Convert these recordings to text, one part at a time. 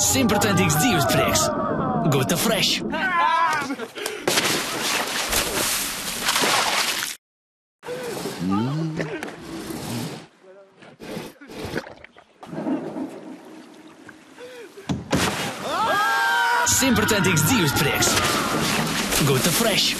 Simtprocentīgs dzīvesprieks. Gota fresh. Simtprocentīgs dzīvesprieks. Gota fresh.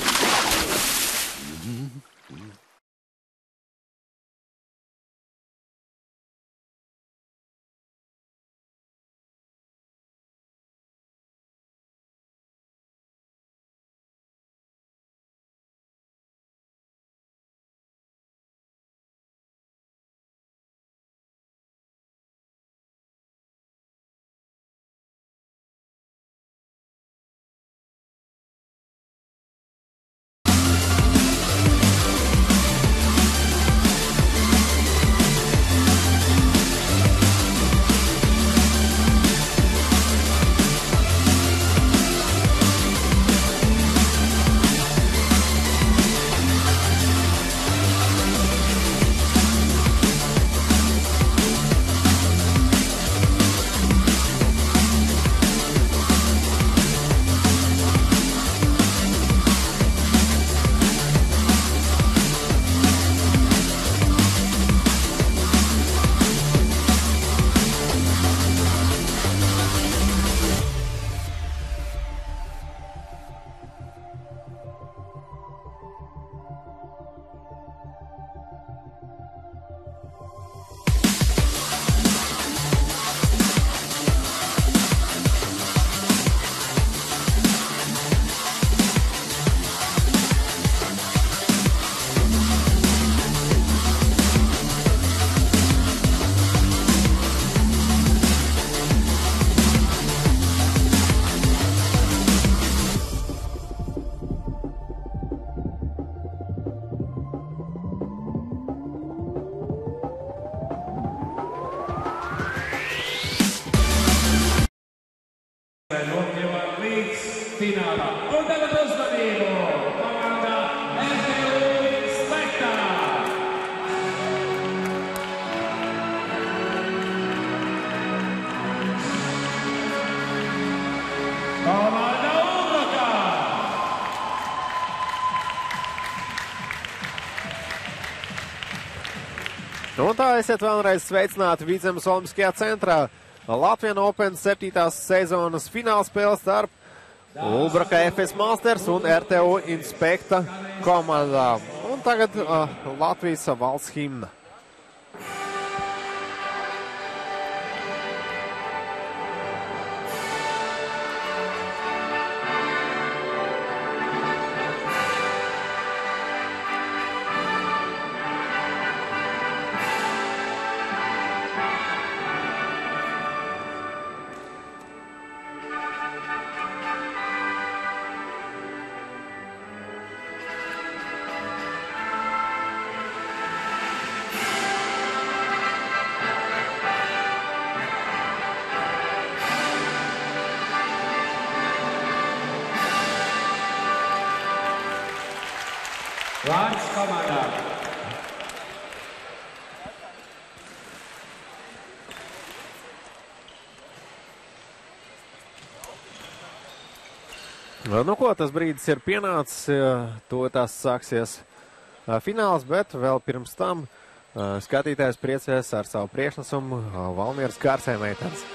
Nokļuva līdz finālā. Un tagad uzmanību komanda RTU Inspekta. Komanda Ubrukā. Un tā esiet vēlreiz sveicināti Vidzemes Olimpiskajā centrā. Latvijas Open 7. sezonas finālspēle starp Ubraka FS Masters un RTU Inspekta komandām. Un tagad Latvijas valsts himna. Vārds komandā. Nu ko, tas brīdis ir pienācis, to tās sāksies fināls, bet vēl pirms tam skatītājs priecēs ar savu priekšnesumu Valmieras Kārsēmeitenes.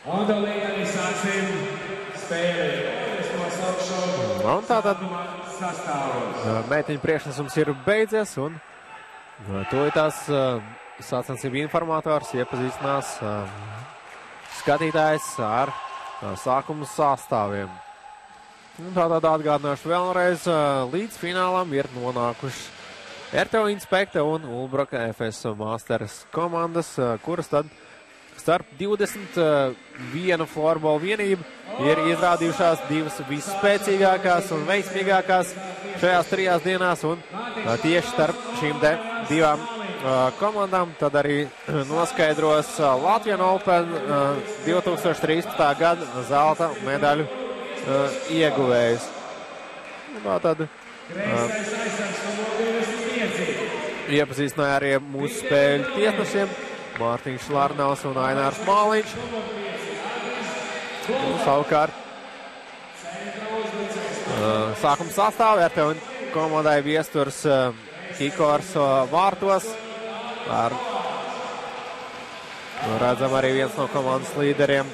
Un līderi sāksim spēli. Es nosaukšu Un tātad sastāvus. meitiņu priekšnesums ir beidzies, un tūlītās sacensību informators iepazīstinās skatītājs ar sākuma sastāviem. Un tātad atgādināšu vēlreiz, līdz finālam ir nonākuši RTO Inspekta un Ulbroka FS Masters komandas, kuras tad starp 21 floorbola vienību ir izrādījušās divas visspēcīgākās un veiksmīgākās šajās 3 dienās, un tieši starp šīm divām komandām tad arī noskaidros Latvian Open 2013. gada zelta medaļu ieguvējus. Tātad iepazīstināja arī mūsu spēļu tiesnešiem Mārtiņš Larnavs un Ainārs Māliņš. Un savukārt sākuma sastāvā RTO komandai viesturs Kikors vārtos. Redzam arī viens no komandas līderiem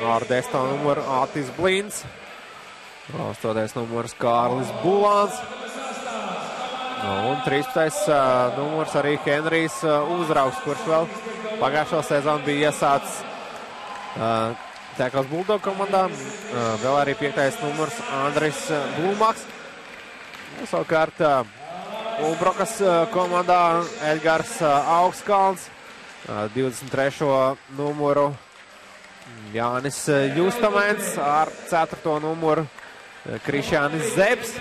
ar 10. numuru Atis Blīns. 8. numurs Kārlis Bulāns. Un 13. numurs arī Henrijs Uzraugs, kurš vēl pagājušo sezonu bija iesācis Teklas Bulldog komandā. Vēl arī 5. numurs Andris Blūmaks. Savukārt Ulbrokas komandā Edgars Augskalns. 23. numuru Jānis Justamēns ar 4. numuru Krišjānis Zebs.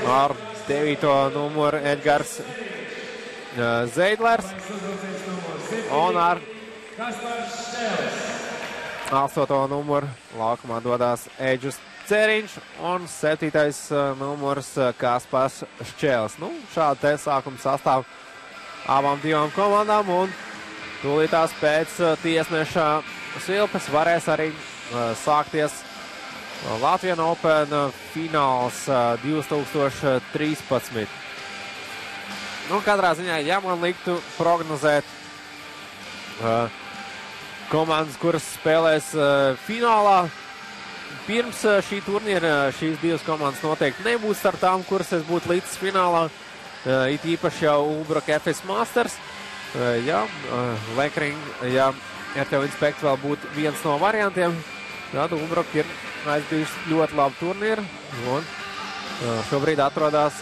Ar 9. numuru Edgars Zeidlers. Un ar 8. numuru laukumā dodās Eģus Ceriņš un 7. numurs Kaspars Šķēls. Nu, šāda te sākuma sastāv abām divām komandām, un tūlītās pēc tiesneša svilpes varēs arī sākties Latvian Open fināls 2013. Nu, katrā ziņā, ja man liktu prognozēt komandas, kuras spēlēs finālā, pirms šī turnīra šīs divas komandas noteikti nebūs ar tām, kuras es būtu līdz finālā. It īpaši jau Ulbroka FS Masters. Ja RTO Inspekt vēl būtu viens no variantiem, tad Ulbroka ir aizbijusi ļoti labu turnīru. Un šobrīd atrodas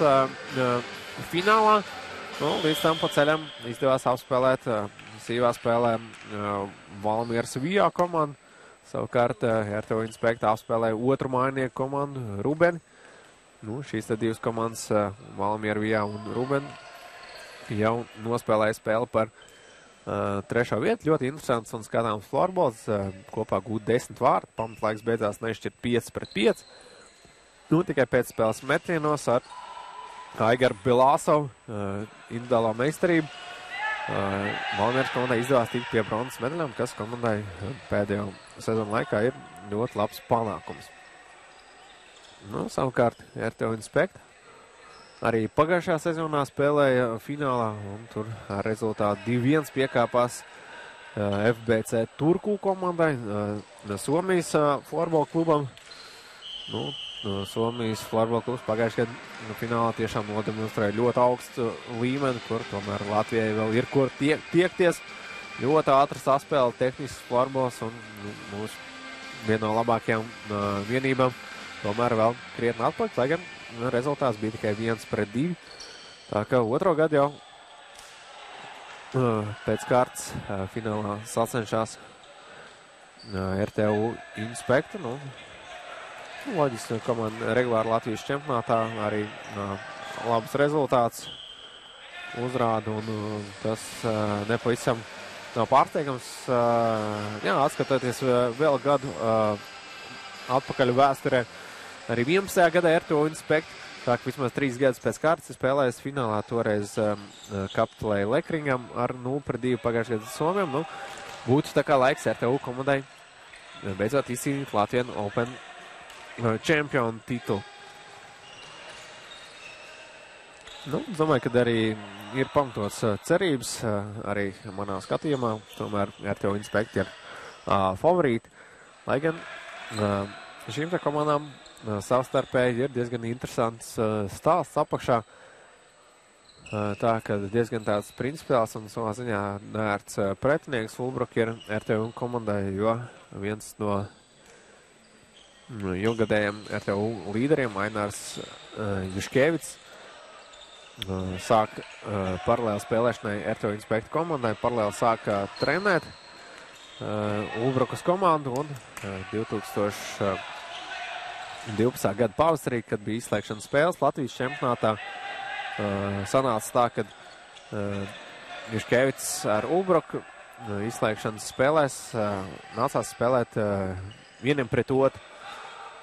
finālā. Nu, līdz tam pa ceļam izdevās apspēlēt sīvā spēlē Valmieras Vijā komandu. Savukārt RTO Inspekta apspēlēja otru mājinieku komandu Rubeni. Nu, šīs tad divas komandas, Valmiera Vijā un Rubeni, jau nospēlēja spēli par 3. vietu. Ļoti interesants un skatāms floorbols. Kopā gūt 10 vārtu. Pamatlaiks beidzās nešķirt 5-5. Nu, tikai pēc spēles metrienos ar Aigaru Bilāsovu individuālā meistarību. Valmieras komandai izdevās tikt pie bronzas medaļām, kas komandai pēdējo sezonu laikā ir ļoti labs panākums. Nu, savukārt RTO Inspekt arī pagājušajā sezonā spēlēja finālā, un tur ar rezultātu 2-1 piekāpās FBC Turku komandai, Somijas florbola klubam. Nu, Somijas florbola klubs pagājušajā gadu finālā tiešām nodemonstrēja ļoti augstu līmeni, kur tomēr Latvijai vēl ir kur tiekties. Ļoti ātri saspēle, tehnisks florbols un mūsu viena no labākajām vienībām tomēr vēl krietni atpalikt, lai gan rezultāts bija tikai 1-2. Tā kā otro gadu jau pēc kārtas finālā sacenšās RTO Inspekta. Nu, loģiski, komanda regulāri Latvijas čempionātā arī labs rezultāts uzrāda, un tas nepavisam nav pārsteigams. Jā, atskatoties vēl gadu atpakaļ vēsturē, arī 11. gadā RTO Inspekt, tā ka vismaz 3 gadus pēc kārtas spēlējas finālā, toreiz kapitulēja Lekringam ar 0-2 pagājušajā gadu Somijam. Nu, būtu tā kā laiks RTO komandai beidzot izcīnīt Latvian Open čempionu titulu. Nu, domāju, ka arī ir pamatots cerības, arī manā skatījumā, tomēr RTO Inspekti ir favorīti, lai gan šīm te komandām savstarpēji ir diezgan interesants stāsts apakšā, tā, ka diezgan tāds principiāls un savā ziņā nērts pretinieks Ulbruk ir RTO komandai, jo viens no ilgadējiem RTO līderiem, Ainārs Juškevits, sāk paralēli spēlēšanai RTO Inspektu komandai, paralēli sāk trenēt Ulbrukas komandu un 2012. Gada pavasarī, kad bija izslēgšanas spēles Latvijas čempionātā, sanāca tā, ka Juškevits ar Ulbruku izslēgšanas spēlēs nācās spēlēt vieniem pret otru.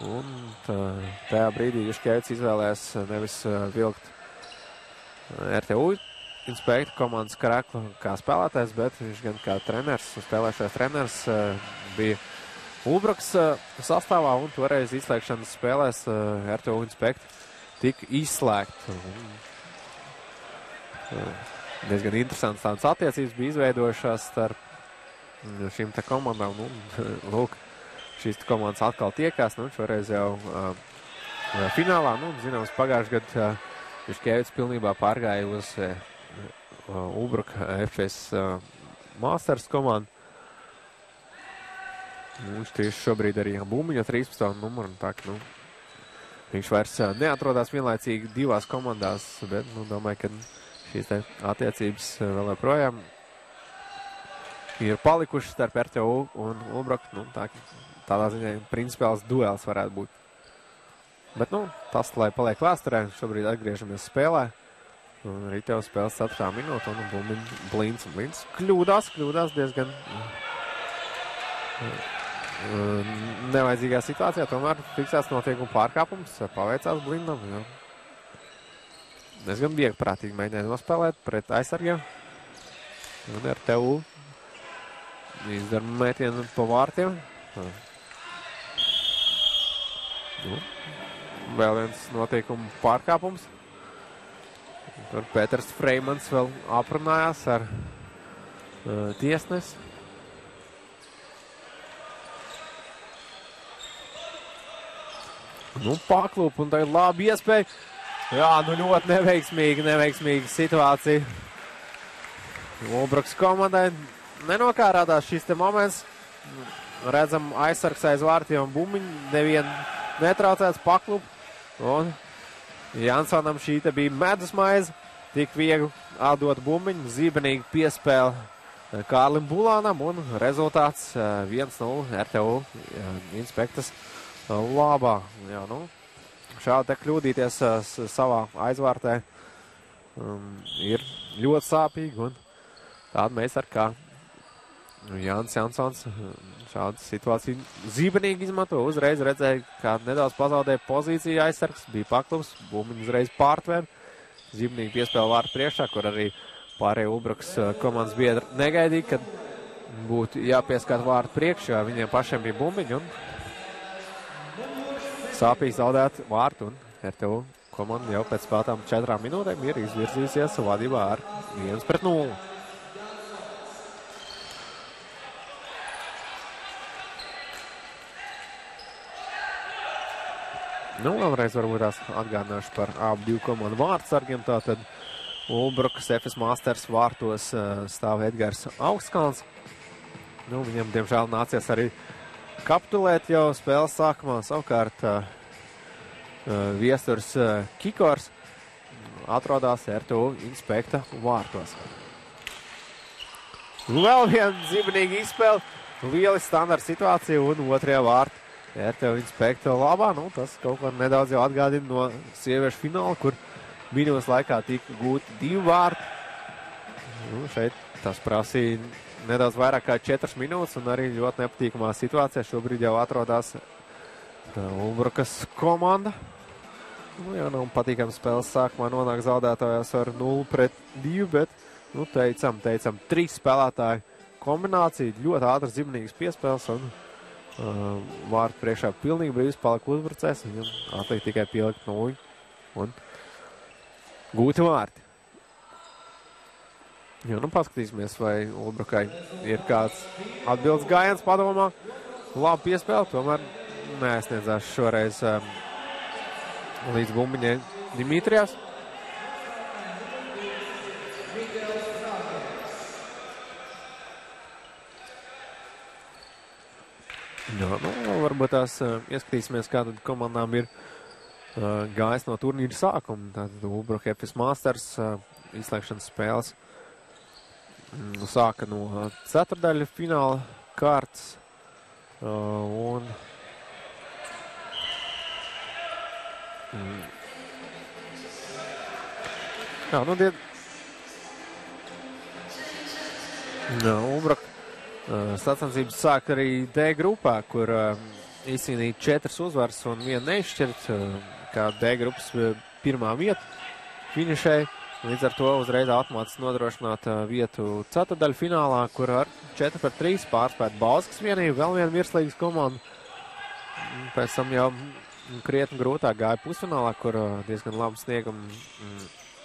Un tajā brīdī Juškevits izvēlējās nevis vilkt RTU Inspektu komandas karaklu kā spēlētājs, bet viņš gan kā treneris, spēlēšais treneris bija Ulbrukas sastāvā un toreiz izslēgšanas spēlēs RTU Inspektu tika izslēgt. Diezgan interesants tādas attiecības bija izveidojušās starp šīm te komandām. Lūk, šīs komandas atkal tiekās, šoreiz jau finālā, zināms, pagājušajā gadā Juškevits pilnībā pārgāja uz Ulbruka FS Masters komandu. Viņš tieši šobrīd arī Bumbiņa 13. numuru, tā ka, viņš vairs neatrodās vienlaicīgi divās komandās, bet, domāju, ka šīs te attiecības vēl joprojām ir palikušas starp RTU un Ulbruku, tādā ziņā principiāls duels varētu būt. Bet, tas, lai paliek vēsturē, šobrīd atgriežamies spēlē. Un arī tev spēles 4. minūte, un Bumbiņ Blinds kļūdās diezgan nevajadzīgā situācijā. Tomēr fiksēts notiekuma pārkāpums, paveicās Blindam. Diezgan viegprātīgi mēģināja nospēlēt pret aizsargiem. Un RTU izdara mētienu pa vārtiem. Vēl viens notiekuma pārkāpums. Tur Pēters Freimans vēl aprunājās ar tiesnesi. Paklūp, un tagad labi iespēja. Jā, ļoti neveiksmīga situācija. Ulbrukas komandai nenokārādās šis te moments. Redzam aizsargs aiz vārtiem Bumbiņu, nevienu netraucēts Paklūp. Un Jansonam šī te bija medus maize. Tik viegli atdot Bumbiņu, zībenīgi piespēle Kārlim Bulānam un rezultāts 1-0 RTU Inspektas labā. Jā, šādi te kļūdīties savā aizvārtē ir ļoti sāpīgi un tāda mēs ar kā Jānis Jansons šādu situāciju zībenīgi izmanto. Uzreiz redzēja, kā nedaudz pazaudēja pozīciju aizsargs, bija Paklubs, Bumbiņu uzreiz pārtver. Zībenīgi piespēle vārtu priekšā, kur arī pārējie Ulbrukas komandas biedri negaidīja, kad būtu jāpieskat vārtu priekš, jo viņiem pašiem bija Bumbiņu un sāpīgi zaudēt vārtu. Un RTU komanda jau pēc spēlētām 4 minūtēm ir izvirzījusies vadībā ar 1-0. Vēlreiz varbūt tās atgādināšu par abu divu komandu vārtsargiem. Tātad Ulbrukas FS Masters vārtos stāv Edgars Augstkalns. Viņam, diemžēl, nācies arī kapitulēt jau spēles sākumā. Savukārt Viesturs Kikors atrodās RTU Inspekta vārtos. Vēl viena zībenīga izspēle. Lieli standarta situācija un otrajā vārtu RTU Inspekta labā. Tas kaut kā nedaudz jau atgādina no sieviešu fināla, kur minūtes laikā tika gūti 2 vārti. Šeit tas prasīja nedaudz vairāk kā 4 minūtes un arī ļoti nepatīkamā situācijā. Šobrīd jau atrodās Ulbrukas komanda. Jau nav patīkams spēles sākumā nonāk zaudētājās ar 0-2, bet, teicam, 3 spēlētāju kombinācija, ļoti ātras zībenīgas piespēles un vārtu priekšā pilnīgi brīvs palika uzbrucējs. Viņam atliek tikai pielikt 0 un Gūti vārti. Jo, nu paskatīsimies, vai Ulbrukai ir kāds atbildes gājiens padomā. Labi piespēle, tomēr neaizsniedzās šoreiz līdz bumbiņai Dimitrijās. Jā, nu, varbūt tās ieskatīsimies, kā tad komandām ir gājis no turnīra sākuma. Tātad Ulbruka FS Masters izslēgšanas spēles sāka no ceturdaļu fināla kārtas. Un jā, nu Ulbruka sacensības sāk arī D grupā, kur izcīnīja 4 uzvaras un 1 neizšķirt, kā D grupas pirmā vieta finišēja. Līdz ar to uzreiz automātiski nodrošināt vietu ceturdaļu finālā, kur ar 4-3 pārspēt Bauskas vienību, vēl viena virslīgas komanda. Pēc tam jau krietni grūtāk gāja pusfinālā, kur diezgan labu sniegumu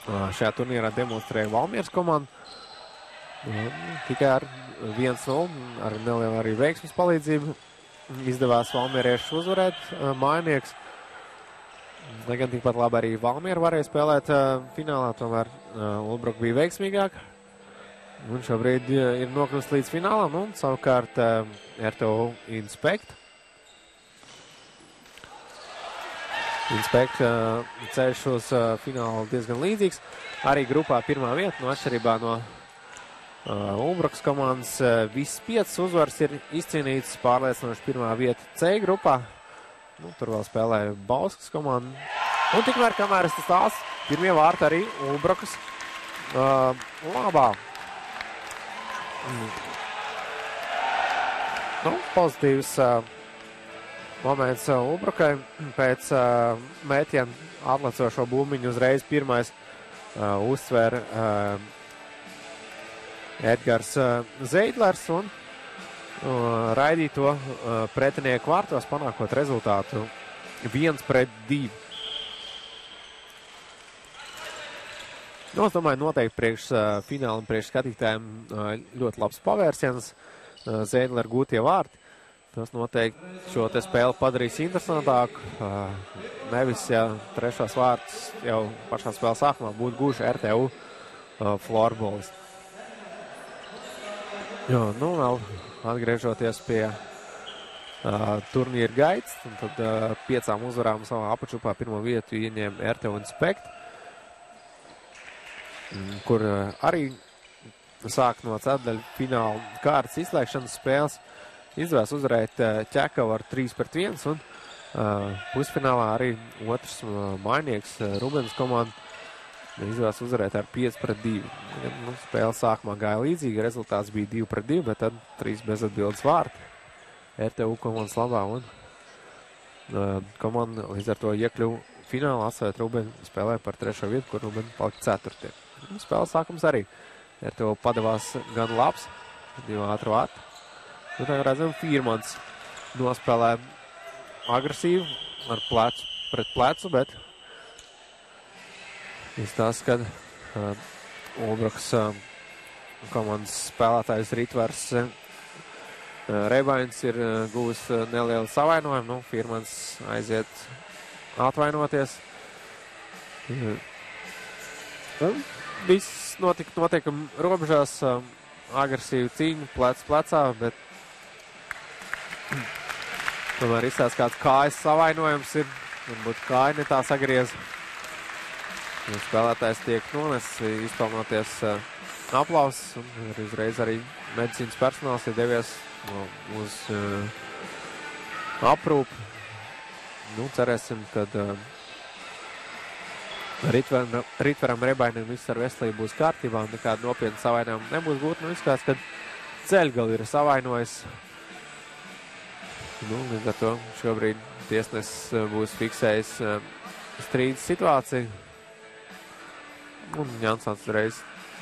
šajā turnīrā demonstrēja Valmieras komanda. Tikai ar 1-0, ar nelielu arī veiksmes palīdzību izdevās valmieriešus uzvarēt mājnieks. Lai gan tikpat labi arī Valmiera varēja spēlēt finālā, tomēr Ulbruka bija veiksmīgāk. Un šobrīd ir nokļūst līdz finālam, un savukārt RTO Inspect. Inspect ceļš uz finālu diezgan līdzīgs. Arī grupā pirmā vieta, no atšķirībā no Ulbrukas komandas, visas 5 uzvaras ir izcīnītas, pārliecinoši pirmā vieta C grupā. Nu, tur vēl spēlēja Bauskas komanda. Un tikmēr, kamēr es tas tās, pirmie vārti arī Ulbrukas labā. Nu, pozitīvs moments Ulbrukai. Pēc mētiena atlecošo bumbiņu uzreiz pirmais uztver Edgars Zeidlers un raidīja to pretinieku vārtos, panākot rezultātu 1-2. Nu, es domāju, noteikti priekš fināla un priekš skatītājiem ļoti labs pavērsiens. Zeidler gūtie vārti. Tas noteikti šo te spēli padarīs interesantāku. Nevis, ja trešās vārtus jau pašā spēles sākumā būtu guši RTU florbolisti. Jo, nu, vēl atgriežoties pie turnīra gaitas, un tad 5 uzvarām savā apačupā pirmo vietu ieņēma RTO Inspect, kur arī sāk no ceturdaļu fināla kārtas izslēgšanas spēles. Izdevās uzvarēt Ķekavu ar 3-1, un pusfinālā arī otrs mājnieks Rubens komanda izdevās uzvarēt ar 5-2. Nu, spēle sākumā gāja līdzīgi, rezultāts bija 2-2, bet tad 3 bezatbildes vārti RTU komandas labā, un komanda līdz ar to iekļuva finālā, atstājot Rubeni spēlē par 3. vietu, kur Rubeni palika 4. Spēles sākums arī RTU padavās gan labs, 2 ātru vārti. Nu, tagad redzam, Fīrmans nospēlē agresīvu ar plecu pret plecu, bet izstāsta, kad Ulbrukas komandas spēlētājs Ritvars Rebains ir guvis nelielu savainojumu. Nu, Fīrmans aiziet atvainoties. Viss notiekam robežās, agresīvu cīņu, plec plecā, bet tomēr izstāsta kāds kājas savainojums ir. Varbūt kāja ne tā sagriez. Spēlētājs tiek nonesis, izpelnoties aplausus, un uzreiz arī medicīnas personāls ir devies uz aprūpi. Nu, cerēsim, kad Ritvaram Rebainam viss ar veselību būs kārtībā, un nekāda nopietna savainojuma nebūs gūt. Nu, izskatās, kad ceļgali ir savainojis. Nu, līdz ar to šobrīd tiesnesis būs fiksējis strīdas situāciju. Un Jansons reiz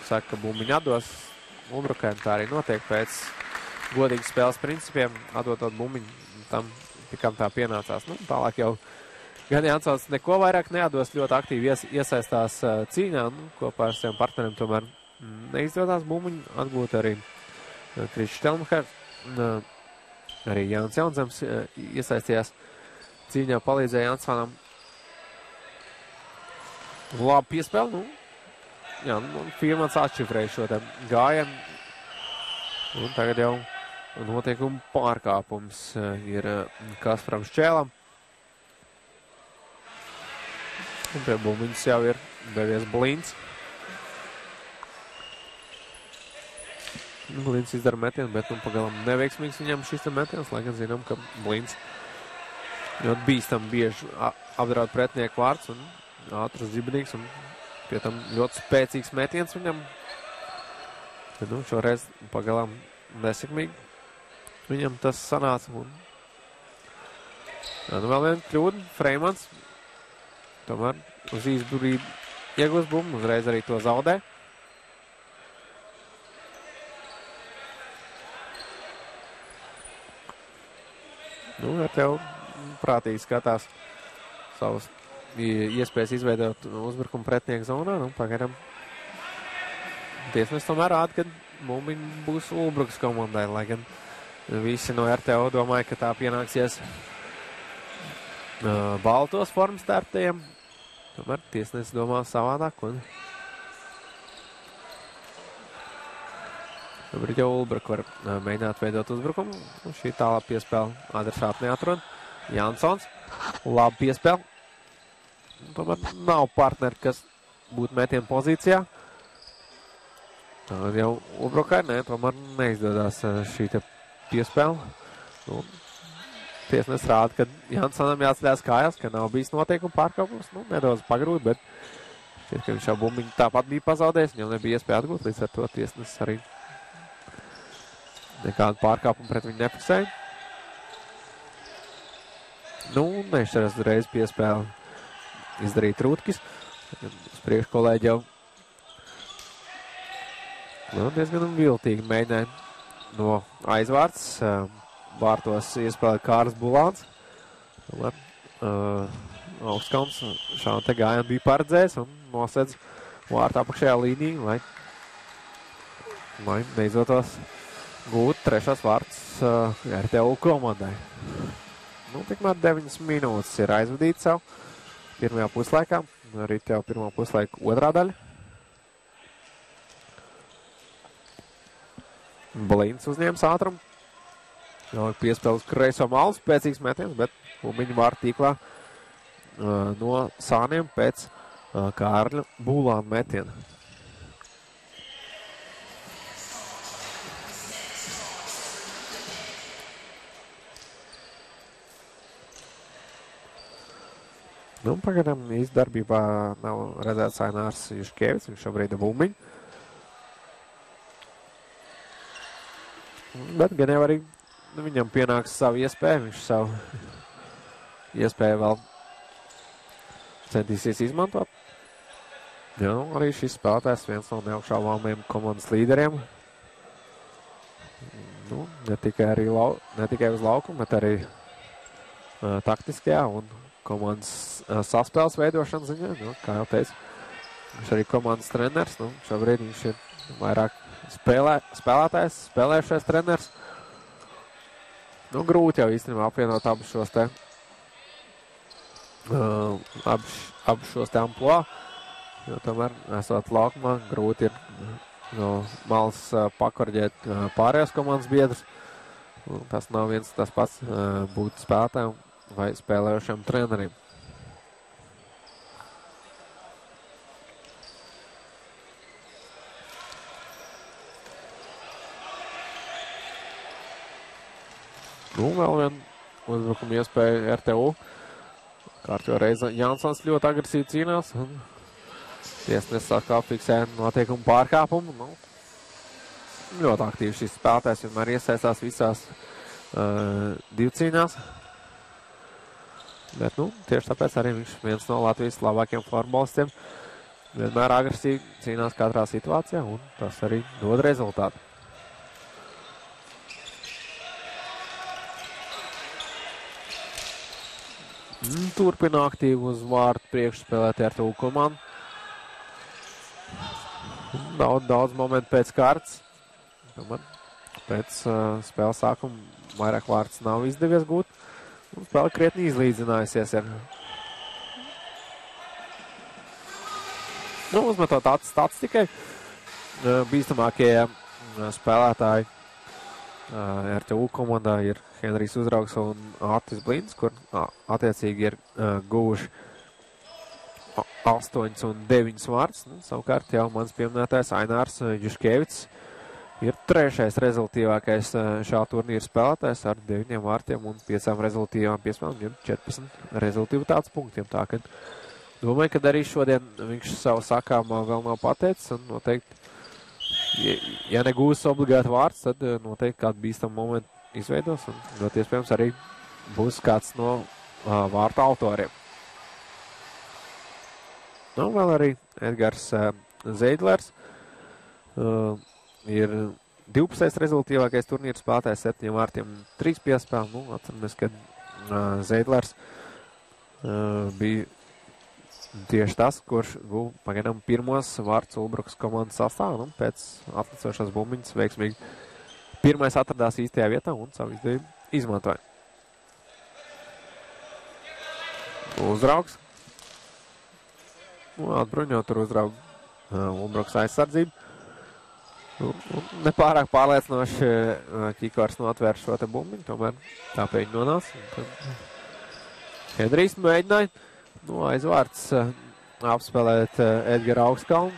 saka, ka bumbiņu atdos Ulbrukai, tā arī notiek pēc godīgas spēles principiem, atdotot bumbiņu tam, tikam tā pienācās. Nu, tālāk jau Gan Jansons neko vairāk neatdos, ļoti aktīvi iesaistās cīņā, kopā ar saviem partneriem tomēr neizdodas bumbiņu atgūt arī Kris Štelmhers, arī Jānis Jaunzems iesaistījās cīņā, palīdzēja Jansonam. Labi piespēl, jā, Firmans atšifrēja šo te gājienu, un tagad jau notiekuma pārkāpums ir Kasparam Šķēlam. Un pie bumbiņas jau ir devies Blīns. Blīns izdara metienu, bet pagalam neveiksmīgs viņam šis te metiens, lai gan zinām, ka Blīns ļoti bīstam bieži apdraud pretinieku vārds un ātrs zibenīgs un pie tam ļoti spēcīgs metiens viņam. Bet, šoreiz pagalam nesekmīgi viņam tas sanāca. Un vēl viena kļūda, Freimans. Tomēr uz īsu brīdi iegūst bumbu, uzreiz arī to zaudē. Ar tev prātīgi skatās savus iespējas izveidot uzbrukumu pretinieku zonā. Pagaidām tiesnes tomēr rāda, ka bumbiņa būs Ulbrukas komandai, lai gan visi no RTO domāja, ka tā pienāksies baltos formas tērptajiem. Tomēr tiesnes domā savādāk. Šobrīd jau Ulbruka var mēģināt veidot uzbrukumu. Šī tālāk piespēle adresātu neatrod. Jansons, labi piespēle. Tomēr nav partneri, kas būtu metienu pozīcijā. Tagad jau Ulbrukai, tomēr neizdodas šī te piespēle. Tiesnes rāda, ka Jansonam jāatceļās kājās, ka nav bijis noteikuma pārkāpums. Nedaudz pagrūt, bet šķiet, ka viņš jau bumbiņu tāpat bija pazaudējis. Viņam nebija iespēja atgūt, līdz ar to tiesnes arī nekādu pārkāpumu pret viņu nefiksēja. Nešķiras uzreiz piespēli izdarīt Rūtkis. Uz priekšu kolēģi jau diezgan viltīgi mēģināja no aizvārds. Vārtos iespēlēt Kārs Bulāns. Augstkalns šādu te gājienu bija paredzējis un nosedz vārtā apakšējā līniju, lai neizdotos gūt trešās vārds RTU komandai. Tikmēr 9 minūtes ir aizvadīts jau pirmajā puslaikā. Arī jau pirmā puslaika otrā daļa. Blīns uzņēma ātrumu. Jau ir piespēles kreiso malu, spēcīgs metiens, bet bumbiņu vārtu tīklā no sāniem pēc Kārļa Bulāna metiena. Pagaidām izdarbībā nav redzēts Ainārs Juškevics, viņš šobrīd ir bumbiņu. Bet gan jau arī viņam pienāks savu iespēju, viņš savu iespēju vēl centīsies izmantot. Arī šis spēlētājs viens no neapšaubāmiem komandas līderiem. Ne tikai uz laukuma, bet arī taktiskajā un komandas saspēles veidošanas ziņā. Kā jau teicu, viņš arī komandas treneris. Šobrīd viņš ir vairāk spēlētājs, spēlējušais treneris. Grūti jau īstenībā apvienot abus šos te amploā, jo tomēr esot laukumā grūti ir no malas pakorģēt pārējās komandas biedrus. Tas nav viens tas pats būt spēlētājiem vai spēlējušiem treneriem. Vēl vien uzbrukuma iespēja RTU. Kārtjo reize Jansons ļoti agresīvi cīnās. Tiesnes atkal fiksē notiekumu pārkāpumu. Ļoti aktīvi šis spēlētājs vienmēr iesaistās visās divcīņās. Bet, tieši tāpēc arī viņš viens no Latvijas labākiem florbolistiem. Vienmēr agresīvi cīnās katrā situācijā un tas arī dod rezultātu. Turpina aktīvi uz vārtu priekšu spēlēt RTU komandu. Daudz momentu pēc kārtas. Tomēr pēc spēles sākuma vairāk vārds nav izdevies gūt. Un spēle krietni izlīdzinājusies ar uzmetot acis tikai bīstamākie spēlētāji RTU komandā ir Henrijs Uzraugs un Artis Blīns, kur attiecīgi ir guvuši 8 un 9 vārds. Savukārt jau mans pieminētais Ainārs Juškevits ir trešais rezultīvākais šā turnīra spēlētājs ar 9 vārtiem un 5 rezultīvām piespēlēm, 14 rezultīvitātes punktiem. Tā, ka domāju, ka arī šodien viņš savu sakāmā vēl nav pateicis un noteikti, ja negūs obligāti vārds, tad noteikti kādu bīstamu momentu izveidos un ļoti iespējams arī būs kāds no vārta autoriem. Vēl arī Edgars Zeidlers ir 12. rezultīvākais turnīra spēlētājs, 7 vārtiem, 3 piespēlēm. Atceramies, ka Zeidlers bija tieši tas, kurš guva pagaidām pirmos vārds Ulbrukas komandas sastāvā. Pēc atlicošās bumbiņas veiksmīgi pirmais atradās īstajā vietā un savu izdevību izmantoja. Uzraugs. Atbruņot tur uzraugu Ulbrukas aizsardzību. Nepārāk pārliecinoši Ķikors notvēr šo te bumbiņu, tomēr tā pie viņa nonāca. Henrijs mēģināja aizvārds apspēlēt Edgara Augskalnu.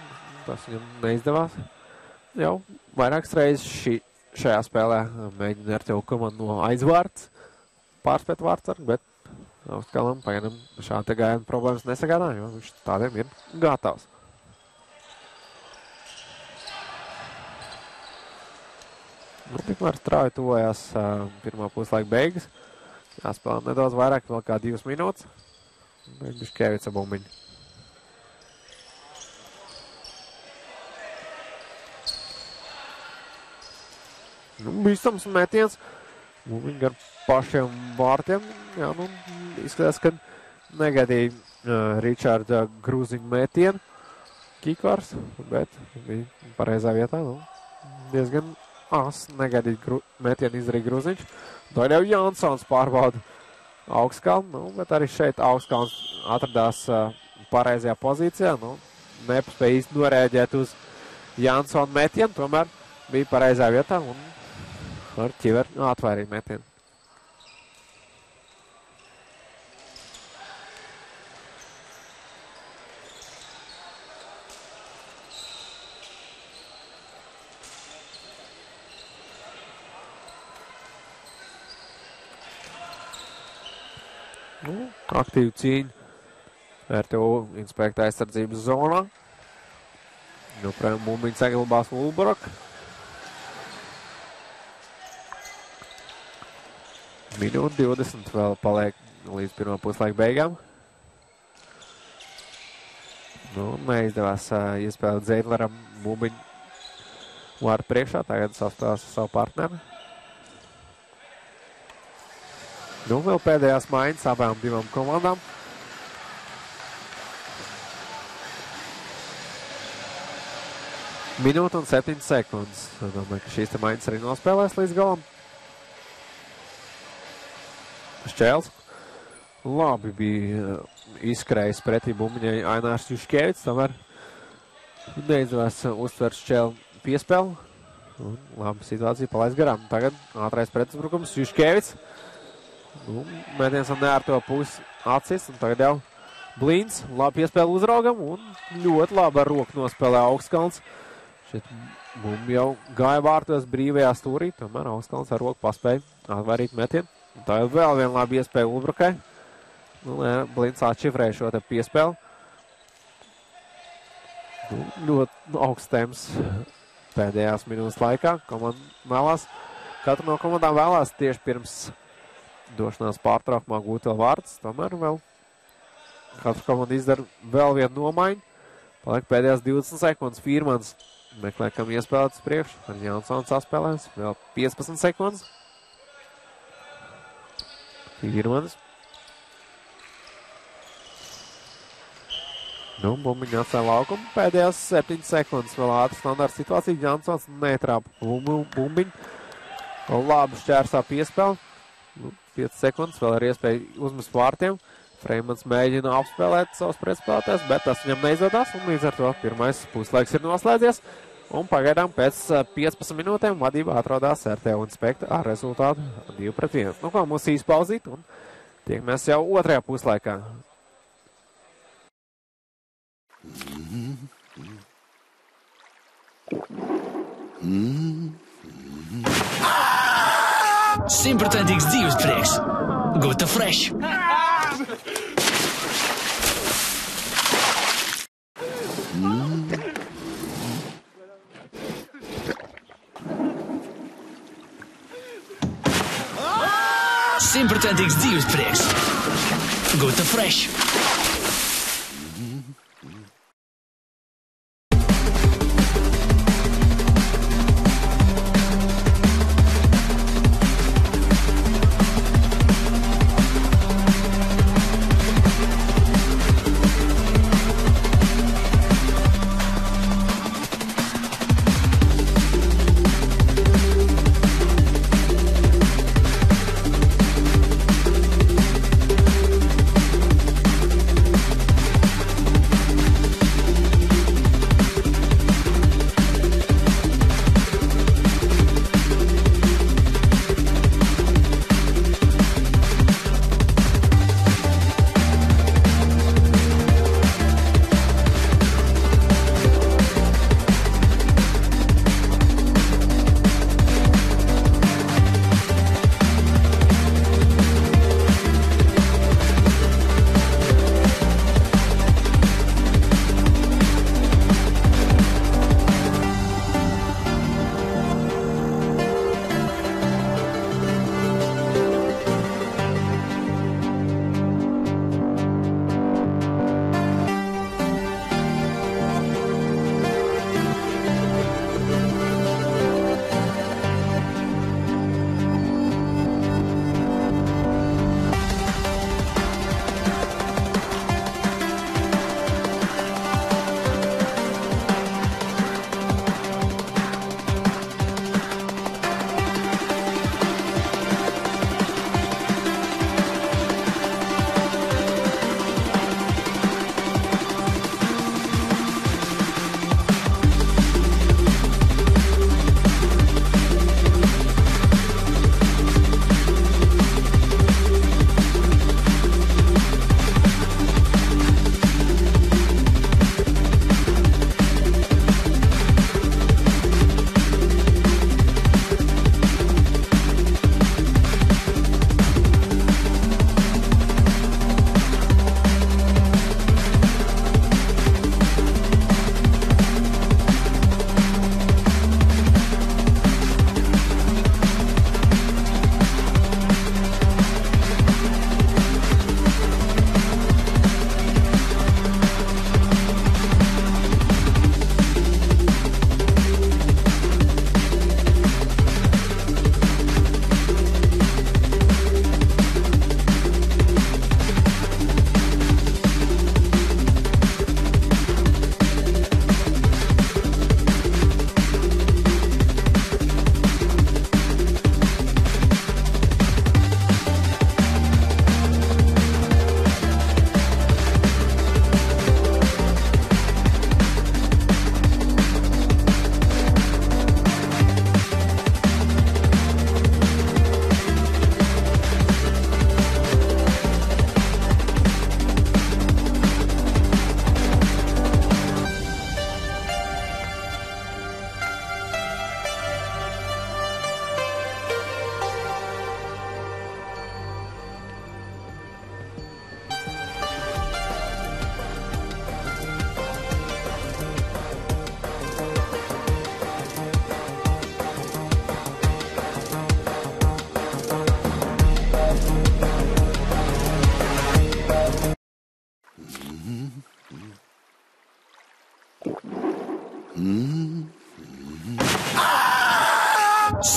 Tas viņam neizdevās. Jau vairākas reizes šajā spēlē mēģina RTU komandu no aizvārds pārspēt vārdsargu, bet Augskalnam pagaidām šāda gājiena problēmas nesagādā, jo viņš tādiem ir gatavs. Tikmēr strauji tuvojās pirmā puslaika beigas. Jāspēlē nedaudz vairāk, vēl kā 2 minūtes. Juškevica bumbiņa. Bīstams metiens. Bumbiņa gar pašiem vārtiem. Jā, izskatās, ka negaidīja Ričārda Grūziņa metienu Kikors, bet bija pareizā vietā. Diezgan negaidīt metienu izdarīja Grūziņš. Daļau Jansons pārbauda Augskalnu, bet arī šeit Augskalns atradās pareizajā pozīcijā. Nepaspēja īsti norēģēt uz Jansona metienu, tomēr bija pareizā vietā un ar ķiveru atvairīja metienu. Aktīvu cīņu RTU inspekta aizsardzības zonā. Joprojām bumbiņu saglabās Ulbroka. Minūte 20 vēl paliek līdz pirmā puslaika beigām. Neizdevās iespēlēt Zeidleram bumbiņu vārdu priekšā. Tagad sastāvās ar savu partneri. Vēl pēdējās maiņas abām divām komandām. Minūte un 7 sekundes. Domāju, ka šīs te maiņas arī nospēlēs līdz galam. Šķēls. Labi bija izskrējis pretī bumbiņai Ainārs Juškevits. Tomēr neizdevās uztvert šķēlu piespēlu. Labi situācija palaist garām. Tagad ātrais pretuzbrukums Juškevits. Mēģinies un ne ar to pusi acis, un tagad jau Blīns, labi piespēle uzraugam, un ļoti labi ar roku nospēlē Augskalns. Šeit bumbi jau gāja vārtos brīvajā stūrī, tomēr Augskalns ar roku paspēja atvairīt metienu. Un tā jau vēl viena labi iespēja Ulbrukai. Blīns atšifrēja šo te piespēli. Ļoti augsts temps pēdējās minūtes laikā. Komanda vēlās, katru no komandām vēlās tieši pirms došanās pārtraukumā gūt vēl vārds, tomēr vēl katru komandu izdara vēl vienu nomaiņu. Paliek pēdējās 20 sekundes. Fīrmans meklē, kam iespēlētas priekš. Ar Jansons saspēlēs. Vēl 15 sekundes. Fīrmans. Nu, Bumbiņa atstāja laukumu. Pēdējās 7 sekundes vēl ātri standarta situācija. Jansons netrāpa Bumbiņu. Labi šķērsā piespēle. 5 sekundes vēl ir iespēja uzmest vārtiem. Freimans mēģina apspēlēt savus pretspēlētājus, bet tas viņam neizdodas. Un līdz ar to pirmais puslaiks ir noslēdzies. Un pagaidām pēc 15 minūtēm vadībā atrodas RTU Inspekta ar rezultātu 2-1. Nu, ko mums īspauzīt un tiekamies jau otrajā puslaikā. Simtprocentīgs dzīves prieks. Gota Fresh. Simtprocentīgs dzīves prieks. Gota Fresh.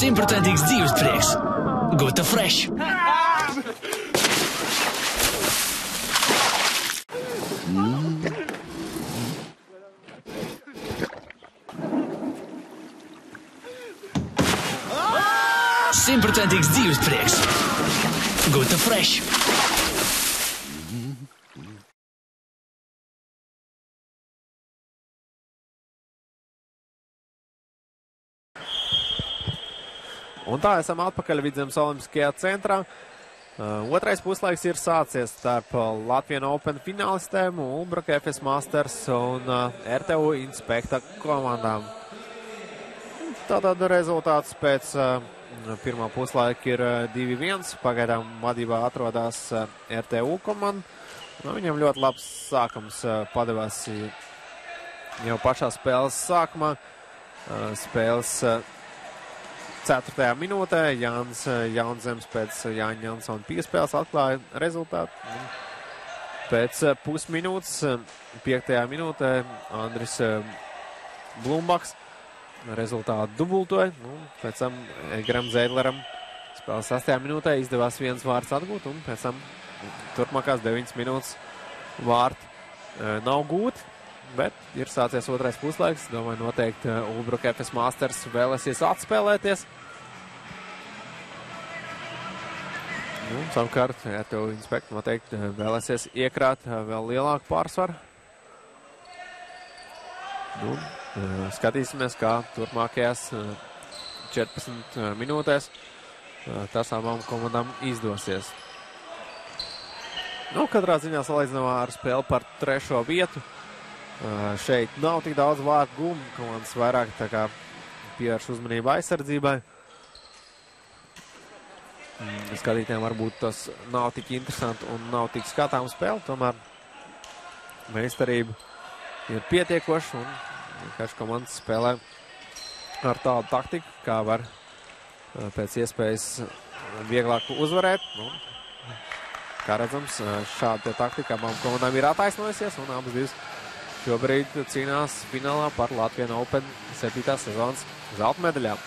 Simtprocentīgs dzīves prieks. Gota Fresh. Simtprocentīgs dzīves prieks. Gota Fresh. Un tā esam atpakaļ Vidzemes Olimpiskajā centrā. Otrais puslaiks ir sācies starp Latvijas Open finālistēm, Ulbraka FS Masters un RTU Inspekta komandām. Tātad rezultāts pēc pirmā puslaika ir 2-1. Pagaidām vadībā atrodas RTU komanda. Viņam ļoti labs sākums padevās jau pašā spēles sākumā. Spēles 4. minūtē Jānis Jaunzems pēc Jāņa Jansona piespēles atklāja rezultātu. Pēc pusminūtes 5. minūtē Andris Blumbaks rezultātu dubultoja. Pēc tam Edgaram Zeidleram spēles 6. minūtē izdevās viens vārds atgūt, un pēc tam turpmākās 9 minūtes vārti nav gūti. Bet ir sācies otrais puslaiks. Domāju, noteikti Ulbraka FS Masters vēlēsies atspēlēties. Savukārt, RTU Inspekta noteikti vēlēsies iekrāt vēl lielāku pārsvaru. Skatīsimies, kā turpmākajās 14 minūtēs tas abām komandām izdosies. Katrā ziņā salīdzinājumā ar spēli par 3. vietu. Šeit nav tik daudz vārtu gūmu, komandas vairāk tā kā pievērš uzmanību aizsardzībai. Skatītājiem varbūt tas nav tik interesanti un nav tik skatām spēle, tomēr meistarība ir pietiekoša un vienkārši komandas spēlē ar tādu taktiku, kā var pēc iespējas vieglāk uzvarēt. Kā redzams, šāda taktika abām komandām ir attaisnojusies un abas divas šobrīd cīnās finālā par Latvijas Open 7. sezonas zelta medaļām.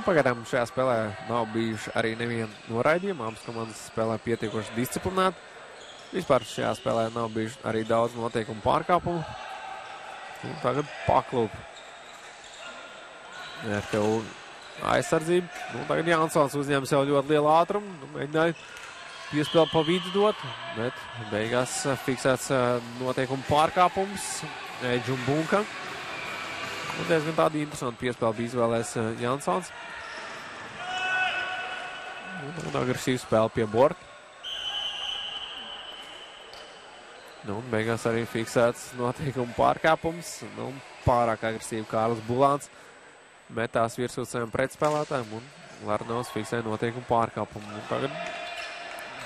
Pagaidām šajā spēlē nav bijuši arī neviena noraidījuma. Abas komandas spēlē pietiekoši disciplinēti. Vispār šajā spēlē nav bijuši arī daudz noteikumu pārkāpumu. Tagad paklūp RTU aizsardzību. Tagad Jansons uzņēma sev ļoti lielu ātrumu. Mēģināja piespēli pa vidu dot, bet beigās fiksēts noteikumu pārkāpums Eidžu un Bunkam. Diezgan tādi interesanti piespēli bija izvēlēs Jansons. Agresīva spēle pie Borka. Beigās arī fiksēts noteikumu pārkāpums. Pārāk agresīvi Kārlis Bulāns metās virsū saviem pretspēlētājiem un Larnaus fiksēja noteikumu pārkāpumu. Tagad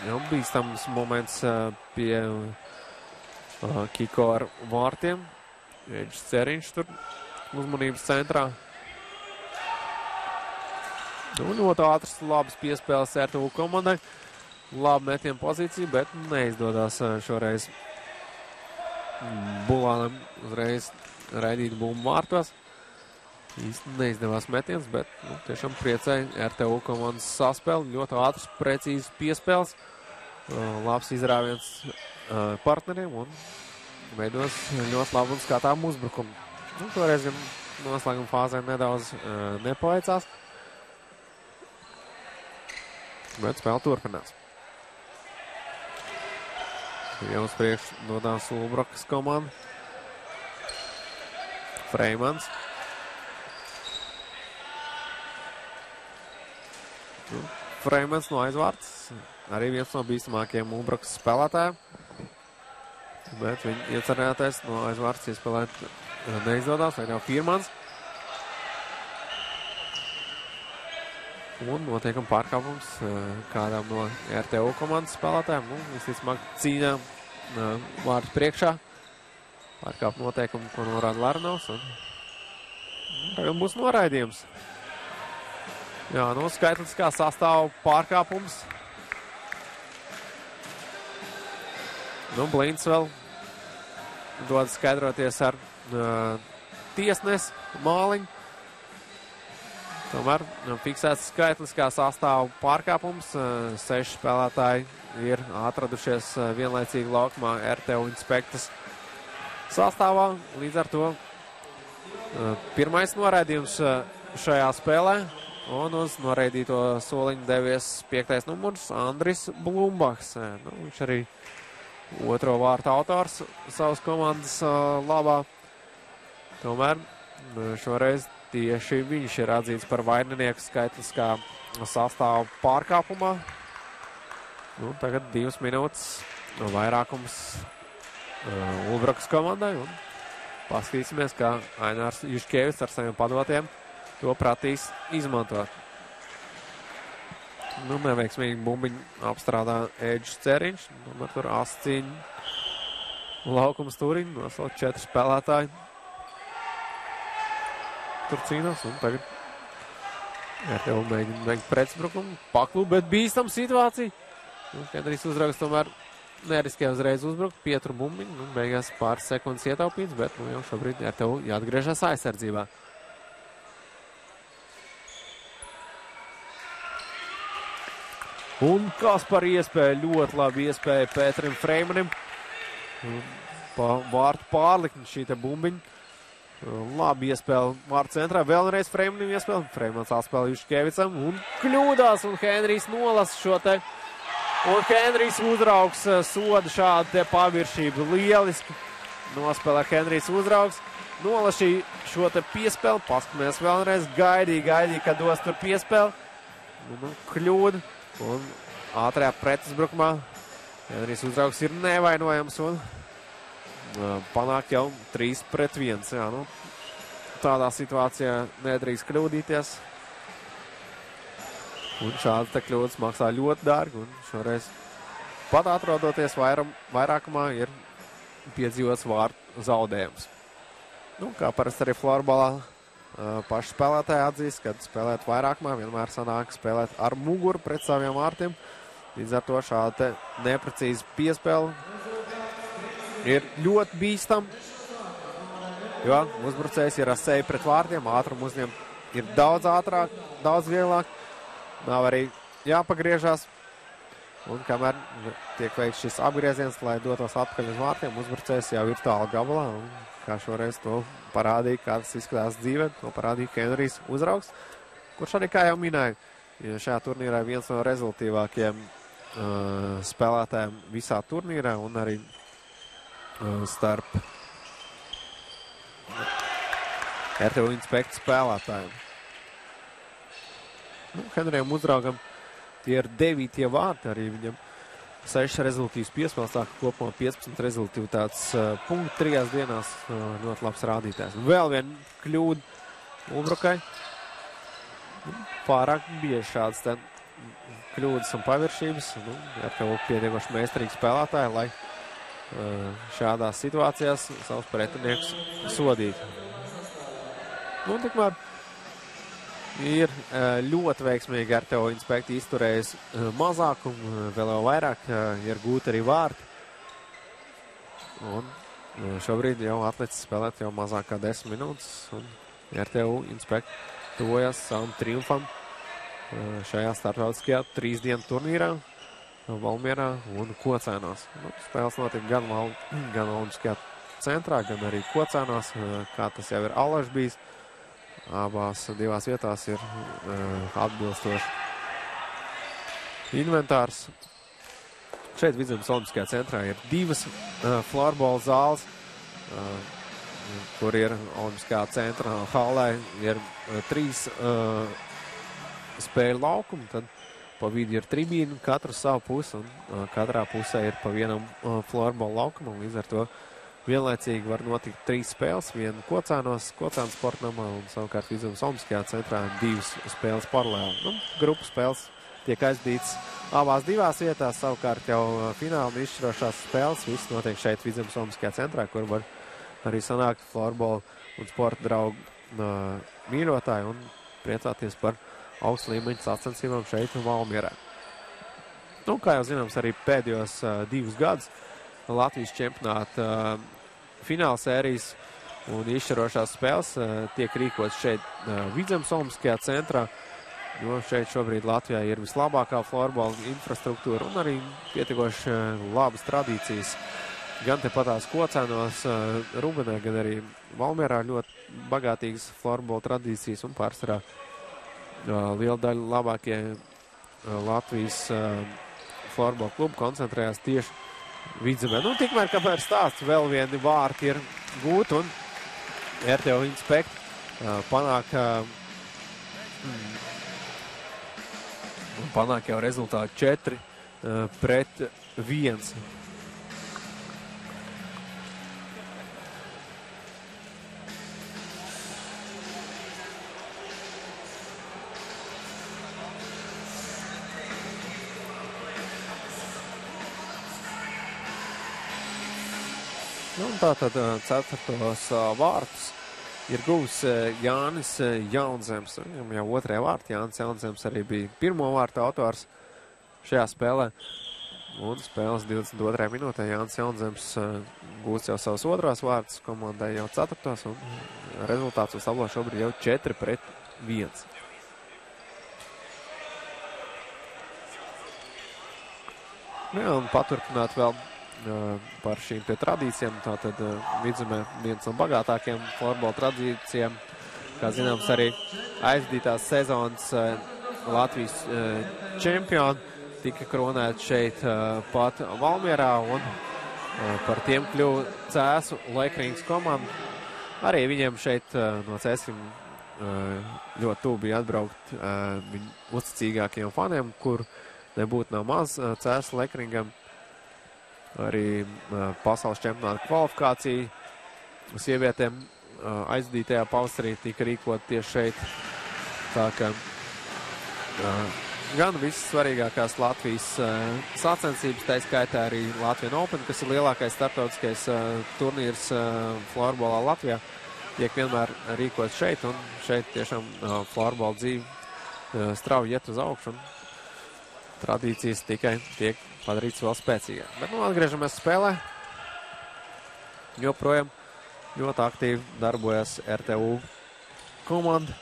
jau bīstams moments pie Kiko ar vārtiem. Eidžs Ceriņš tur uzmanības centrā. Ļoti ātrs, labas piespēles RTU komandai. Labi metienu pozīcija, bet neizdodas šoreiz Bulānam uzreiz raidīt bumbu vārtos. Īsti neizdevās metiens, bet tiešām priecēja RTU komandas saspēli. Ļoti ātrs, precīzs piespēles. Labs izrāviens partneriem un veidos ļoti labu un skatām uzbrukumu. Toreiz noslēguma fāzē nedaudz nepaveicās. Bet spēle turpinās. Jau uz priekšu dodās Ulbrakas komanda. Freimans. Freimans no aizvārds. Arī viens no bīstamākajiem Ulbrakas spēlētājiem. Bet viņa iecerētais no aizvārds iespēlēt neizdodās. Vai jau Firmans. Un notiekam pārkāpums kādām no RTU komandas spēlētājiem. Visticamāk cīņā vārds priekšā. Pārkāp noteikumu, ko norāda Larnaus. Tagad būs noraidījums. Jā, skaitliskā sastāva pārkāpums. Blīns vēl dod skaidroties ar tiesnesi Māliņu. Tomēr fiksēts skaitliskā sastāva pārkāpums. 6 spēlētāji ir atradušies vienlaicīgi laukumā RTU Inspektas sastāvā. Līdz ar to pirmais noraidījums šajā spēlē. Un uz noraidīto soliņu devies 5. numurs Andris Blumbachs. Viņš arī otro vārtu autors savas komandas labā. Tomēr šoreiz tieši viņš ir atzīts par vaininieku skaitliskā sastāva pārkāpumā. Tagad 2 minūtes vairākums Ulbrakas komandai. Un paskatīsimies, kā Ainārs Juškievis ar saviem padotiem to prātīs izmantot. Neveiksmīgi bumbiņu apstrādā Ēģis Ceriņš. Tur asciņu laukums turiņ. Nosaukt 4 spēlētāji. Tur cīnās. Un tagad RTU mēģina pretsprukumu. Paklūp, bet bīstam situācija. Henrijs Uzraugs tomēr neriskē uzreiz uzbrukt. Pietru bumbiņu. Beigās pāris sekundes ietaupīts, bet jau šobrīd RTU jāatgriežas aizsardzībā. Un kas par iespēju, ļoti labi iespēja Pēterim Freimanim. Pa vārtu pārlikni šī te bumbiņa. Labi iespēja vārtu centrā. Vēlreiz Freimanim iespēja. Freimans atspēlē Juškievicam un kļūdās. Un Henrijs nolasa šo te. Un Henrijs Uzraugs soda šādu te paviršību. Lieliski nospēlē Henrijs Uzraugs. Nolasīja šo te piespēli. Paskamies vēlreiz. Gaidīja, kad dos tur piespēli. Kļūda. Un ātrajā pretuzbrukumā Henrijs Uzraugs ir nevainojams un panāk jau 3-1. Jā, tādā situācijā nedrīkst kļūdīties. Un šādas te kļūdas maksā ļoti dārgi. Un šoreiz pat atrodoties vairākumā ir piedzīvots vārtu zaudējums. Kā parasti arī florbolā. Paši spēlētāji atzīst, kad spēlēt vairākumā vienmēr sanāk spēlēt ar muguru pret saviem vārtiem. Līdz ar to šāda te neprecīza piespēle ir ļoti bīstam, jo uzbrucējs ir ar seju pret vārtiem, ātrumu uzņem ir daudz ātrāk, daudz vieglāk. Nav arī jāpagriežās. Un kamēr tiek veikts šis apgrieziens, lai dotos atpakaļ uz vārtiem, uzbrucējs jau ir tālu gabalā. Un kā šoreiz to parādīja, kā tas izskatās dzīvē, to parādīja Henrijs Uzraugs, kurš arī, kā jau minēja, šajā turnīrā viens no rezultīvākajiem spēlētājiem visā turnīrā un arī starp RTU Inspekta spēlētājiem. Henrijam Uzraugam tie ir 9 vārti, arī viņam 6 rezultīvas piespēles, tā ka kopumā 15 rezultīvitātes punkti 3 dienās. Ļoti labs rādītājs. Vēl viena kļūda Ulbrakai. Pārāk bieži šādas kļūdas un paviršības. RTU pietiekoši meistarīgi spēlētāji, lai šādās situācijās savus pretiniekus sodītu. Tikmēr ir ļoti veiksmīgi RTU Inspekta izturējis mazākumu, vēl jau vairāk ir gūti arī vārti. Un šobrīd jau atlicis spēlēt jau mazāk kā 10 minūtes. Un RTU Inspekta tuvojas savam triumfam šajā starptautiskajā 3 dienu turnīrā Valmierā un Kocēnos. Spēles notiek gan Olimpiskajā centrā, gan arī Kocēnos, kā tas jau ir allaž bijis. Abās divās vietās ir atbilstoši inventārs. Šeit Vidzemes Olimpiskajā centrā ir 2 florbola zāles, kur ir Olimpiskā centra hallē ir 3 spēļu laukumi, tad pa vidu ir tribīni, katru savu pusi, un katrā pusē ir pa vienam florbola laukumam, līdz ar to vienlaicīgi var notikt 3 spēles, viena Kocēnos, Kocēnas sportnamā un savukārt Vidzemes Olimpiskajā centrā 2 spēles paralēli. Grupu spēles tiek aizdīts abās divās vietās, savukārt jau fināla un izšķirošās spēles viss notiek šeit Vidzemes Olimpiskajā centrā, kur var arī sanākt florbola un sporta draugu mīļotāji un priecāties par augstu līmeņu sacensībām šeit Valmierā. Kā jau zināms, arī pēdējos 2 gadus Latvijas čempionāta fināla sērijas un izšķirošās spēles tiek rīkots šeit Vidzemes Olimpiskajā centrā. jo šeit šobrīd Latvijā ir vislabākā florbola infrastruktūra un arī pietiekoši labas tradīcijas. Gan tepatās Kocēnos, Rubenē, gan arī Valmierā ļoti bagātīgas florbola tradīcijas un pārsvarā liela daļa labākie Latvijas florbola klubu koncentrējās tieši Vidzemē. Nu, tikmēr, kamēr stāsts vēl vieni vārti ir gūti un RTO Inspekt panāk jau rezultātu 4-1. Nu, tātad ceturtos vārtus ir guvis Jānis Jaunzems. Viņam jau otrajā vārtā Jānis Jaunzems arī bija pirmo vārtu autors šajā spēlē. Un spēles 22. minūtē Jānis Jaunzems gūs jau savus otros vārtus, komandai jau ceturtos, un rezultāts uz tablo šobrīd jau 4-1. Jā, un paturpināt vēl par šīm tradīcijām. Tātad Vidzemē viens no bagātākiem florbola tradīcijām. Kā zināms, arī aizdītās sezonas Latvijas čempioni tika kronēti šeit pat Valmierā, un par tiem kļuva Cēsu Lekrīgas komanda. Arī viņiem šeit no Cēsim ļoti tuvu bija atbraukt viņu uzticīgākiem faniem, kur nebūtu nav maz Cēsu Lekrīgam. Arī pasaules čempionāta kvalifikācija sievietēm aizdītajā pavasarī tika rīkot tieši šeit. Tā ka gan visas svarīgākās Latvijas sacensības, tā skaitā arī Latvian Open, kas ir lielākais starptautiskais turnīrs florbolā Latvijā, tiek vienmēr rīkots šeit, un šeit tiešām florbola dzīve strauji iet uz augšu, un tradīcijas tikai tiek padarīts vēl spēcīgāk. Bet nu atgriežamies spēlē. Joprojām ļoti aktīvi darbojas RTU komanda.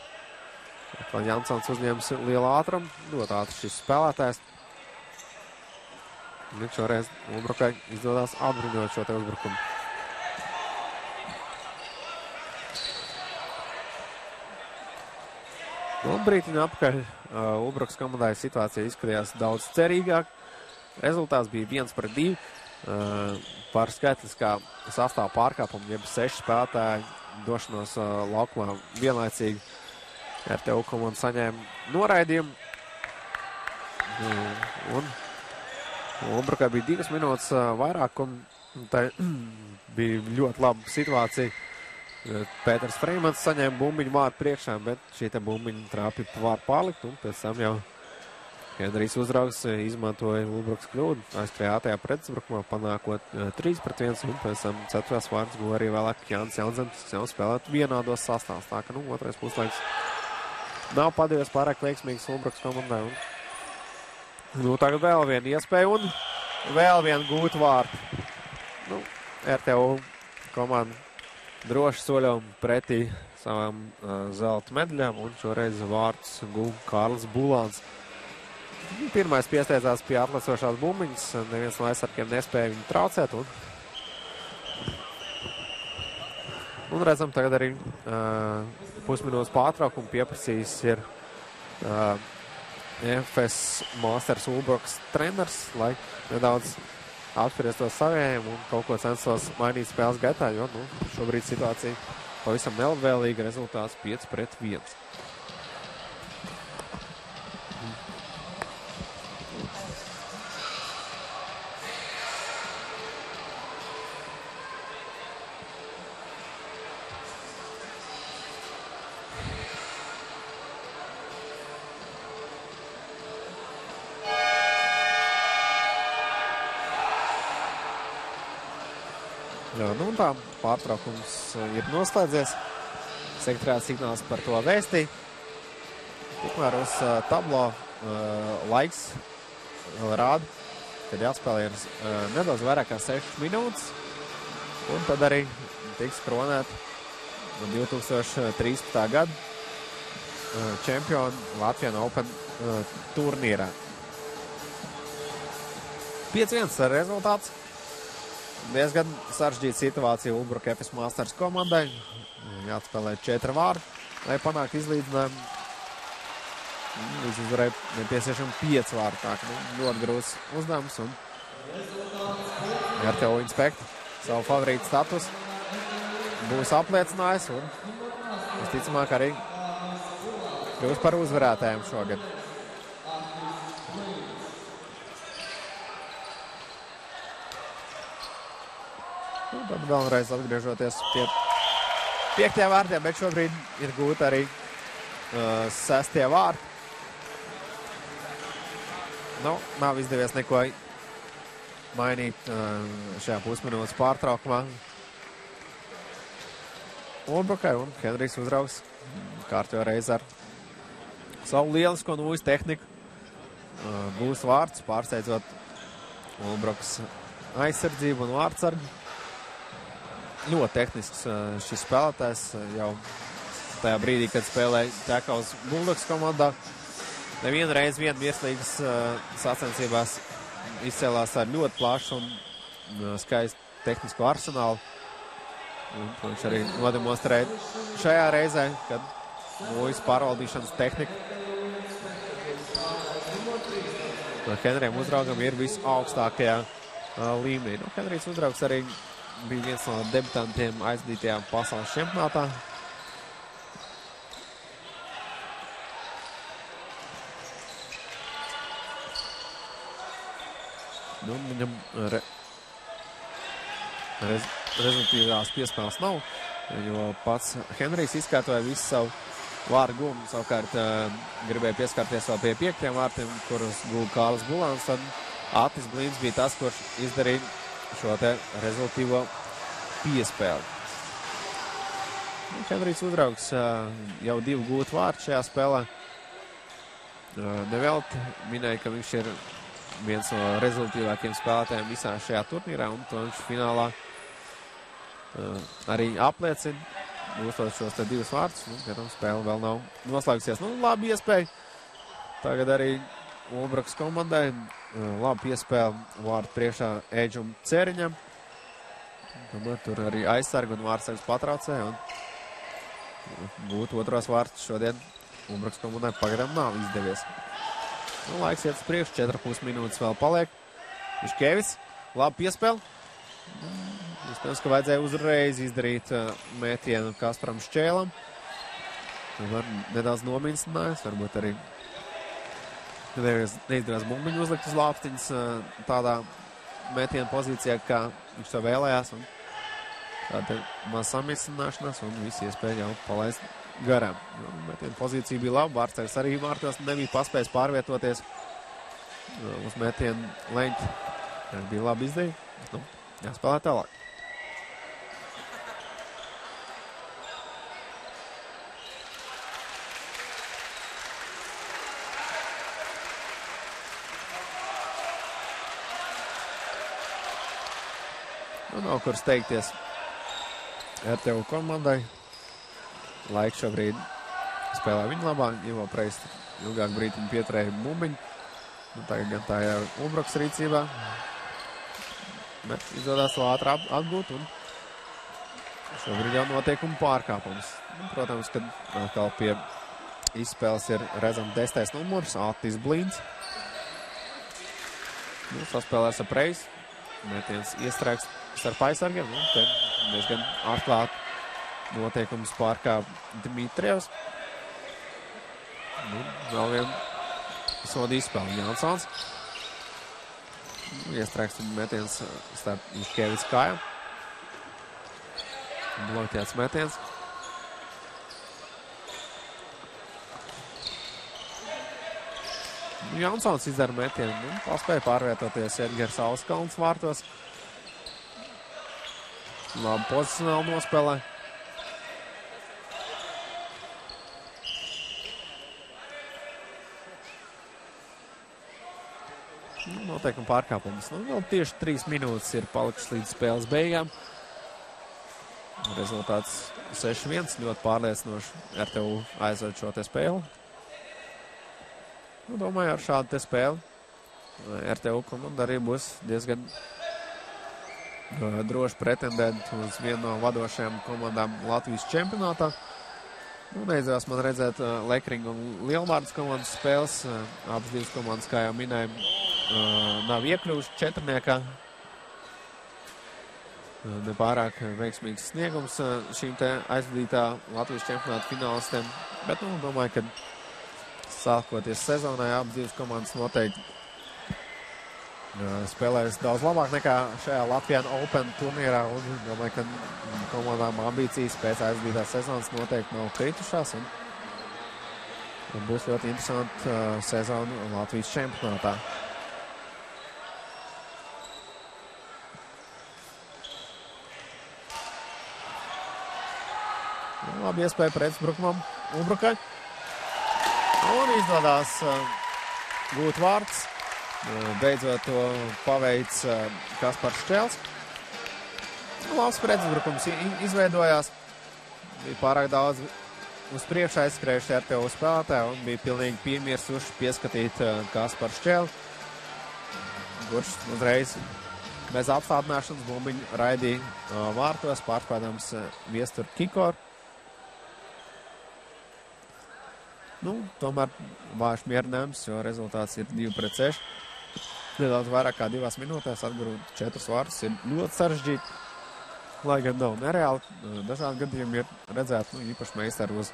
Jansons uzņēmis lielu ātrumu. Ļoti ātrs šis spēlētājs. Un šoreiz Ulbrukai izdodās atbruņot šo te uzbrukumu. Un brītiņu apkaļ Ulbrukas komandai situācija izskatījās daudz cerīgāk. Rezultāts bija 1-2. Par skaitliskā sastāva pārkāpumu, jeb 6 spēlētāju došanos laukumā vienlaicīgi RTU komanda saņēma noraidījumu. Un Ulbrukai bija 2 minūtes vairāk, un tā bija ļoti laba situācija. Pēters Freimans saņēma bumbiņu vārtu priekšā, bet šī te bumbiņa trāpīja pa vārtu pārlikt, un pēc tam jau Henrijs Uzraugs izmantoja Ulbrukas kļūdu, aizskrēja ātajā pretuzbrukumā, panākot 3-1, un pēc tam 4. vārds guva arī vēlāk Jānis Jaunzems, kas jau spēlēt vienādos sastāvs. Tā ka, otrais puslaiks nav padevies pārāk veiksmīgs Ulbrukas komandai. Tagad vēl viena iespēja un vēl viena gūta vārta. RTU komanda droši soļam pretī savām zelta medaļām, un šoreiz vārds guva Kārlis Bulāns. Pirmais piesteidzās pie atlesošās bumbiņas, neviens no aizsargiem nespēja viņu traucēt, un redzam tagad arī pusminūtes pārtraukumu pieprasījis ir FS Masters Ulbrukas treneris, lai nedaudz apspriest to savējiem un kaut ko censtos mainīt spēles gaitā, jo šobrīd situācija pavisam nelabvēlīga, rezultāts 5-1. Tā pārtraukums ir noslēdzies. Sekretariāts signāls par to vēstīja. Tikmēr uz tablo laiks rāda, kad jāspēlē ir nedaudz vairāk kā 6 minūtes. Un tad arī tiks kronēta 2013. gada čempioni Latvian Open turnīrā. 5-1 rezultāts. Diezgan sarežģīta situācija Ulbruka FS Masters komandai. Jāatspēlē 4 vārdi, lai panāktu izlīdzinājumu. Līdz uzvarēja nepieciešami 5 vārdi. Tā ka ļoti grūts uzdevums. Un RTO Inspect savu favorītu status būs apliecinājis. Un visticamāk arī kļūs par uzvarētājiem šogad. Un tad vēlreiz atgriežoties pie 5. vārtiem, bet šobrīd ir gūta arī 6. vārti. Nav izdevies neko mainīt šajā pusminūtes pārtraukumā. Ulbrukai un Henrijs Uzraugs kārtjo reiz ar savu lielisko nūjas tehniku. Būs vārds, pārsteidzot Ulbrukas aizsardzību un vārdsargu. Ļoti tehnisks šis spēlētājs jau tajā brīdī, kad spēlēja Tekavas Bulldogs komandā. Nevienu reizi virslīgas sacensībās izcēlās ar ļoti plašu un skaistu tehnisko arsenālu. Un viņš arī nodemonstrēja šajā reizē, kad nūjas pārvaldīšanas tehnika Henrijam Uzraugam ir visaugstākajā līmenī. Henrijs Uzraugs arī bija viens no debutantiem aizdītajā pasaules čempionātā. Viņam rezultīvās piespēles nav, jo pats Henrijs izkārtoja visu savu vārdu gumu. Savukārt gribēja pieskarties vēl pie 5. vārtiem, kurus gūja Kārlis Gulāns. Tad Atis Blīns bija tas, kurš izdarīja šo te rezultīvo piespēli. Henrijs Uzraugs jau 2 gūtu vārtu šajā spēlē. Nevelti minēja, ka viņš ir viens no rezultīvākiem spēlētājiem visā šajā turnīrā, un to viņš finālā arī apliecina, gūstot šos te 2 vārtus. Protams, spēle vēl nav noslēgusies. Labi iespēja. Tagad arī Ulbrukas komandai. Labi piespēle vārdu priekšā Ēģum Ceriņam. Tomēr tur arī aizsargu un vārdsargs patraucē. Gūt otros vārtus šodien Ulbrukas komandai pagaidām nav izdevies. Laiks iet uz priekšu, 4,5 minūtes vēl paliek. Miškevics, labi piespēle. Iespējams, ka vajadzēja uzreiz izdarīt mētienu Kasparam Šķēlam. Nedaudz nomīnstinājis, varbūt arī neizdarās bumbiņu uzlikt uz lāpstiņas tādā mētienu pozīcijā, kā viņš to vēlējās. Tāda maz samīstināšanās un visi iespēja jau palaist garām. Mētienu pozīcija bija laba, vārdsargs arī vārtos nebija paspējis pārvietoties uz mētienu leņķi. Bija labi izdarīt. Jāspēlē tālāk. Nav kur steigties RTO komandai. Laiks šobrīd spēlē viņa labā. Ivo Preist ilgāk brītiņu pieturēja bumbiņu. Tagad gan tā ir Ulbrukas rīcībā. Bet izdodas vēl ātri atgūt. Un šobrīd jau notiekuma pārkāpums. Protams, kad atkal pie izspēles ir redzams 10. numurs Atis Blīns. Saspēlēs ar Preist. Mētiens iestrēgs starp aizsargiem. Te diezgan atklāt noteikums pārkāp Dmitrijevs. Vēl vien soda izspēle Jansons. Iestrēgs mētiens starp Miškevics kājām. Bloķēts mētiens. Jansons izdara metienu. Paspēja pārvietoties Edgars Auskalns vārtos. Labi pozicionāli nospēlē. Noteikumi pārkāpums. Vēl tieši 3 minūtes ir palikušas līdz spēles beigām. Rezultāts 6-1, ļoti pārliecinoši RTU aizved šo te spēli. Nu, domāju, ar šādu te spēli RTU komanda arī būs diezgan droši pretendenti uz vienu no vadošajām komandām Latvijas čempionātā. Nu, neizdevās man redzēt Lekringa un Lielvārdas komandas spēles. Abas divas komandas, kā jau minēju, nav iekļuvuši četrniekā. Nepārāk veiksmīgs sniegums šīm te aizvadītā Latvijas čempionāta finālistiem. Bet, nu, domāju, ka sākoties sezonai, abas divas komandas noteikti spēlēs daudz labāk nekā šajā Latvian Open turnīrā. Un domāju, ka komandām ambīcijas pēc aizvadītās sezonas noteikti nav kritušās. Un būs ļoti interesanti sezona Latvijas čempionātā. Labi iespēja pretuzbrukumam Ulbrukai. Un izdodas gūt vārds. Beidzot to paveic Kaspars Šķēls. Labs pretuzbrukums izveidojās. Bija pārāk daudz uz priekšu aizskrējuši RTU spēlētāji un bija pilnīgi piemirsuši pieskatīt Kasparu Šķēli, kurš uzreiz bez apstādināšanas bumbiņu raidīja vārtos, pārspēdams Viesturu Kikoru. Nu, tomēr vājš mierinājums, jo rezultāts ir 2-6. Nedaudz vairāk kā 2 minūtēs atgrūt 4 vārdus ir ļoti sarežģīti, lai gan nav nereāli. Dažādi gadījumi ir redzēti, nu, īpaši meistaru uz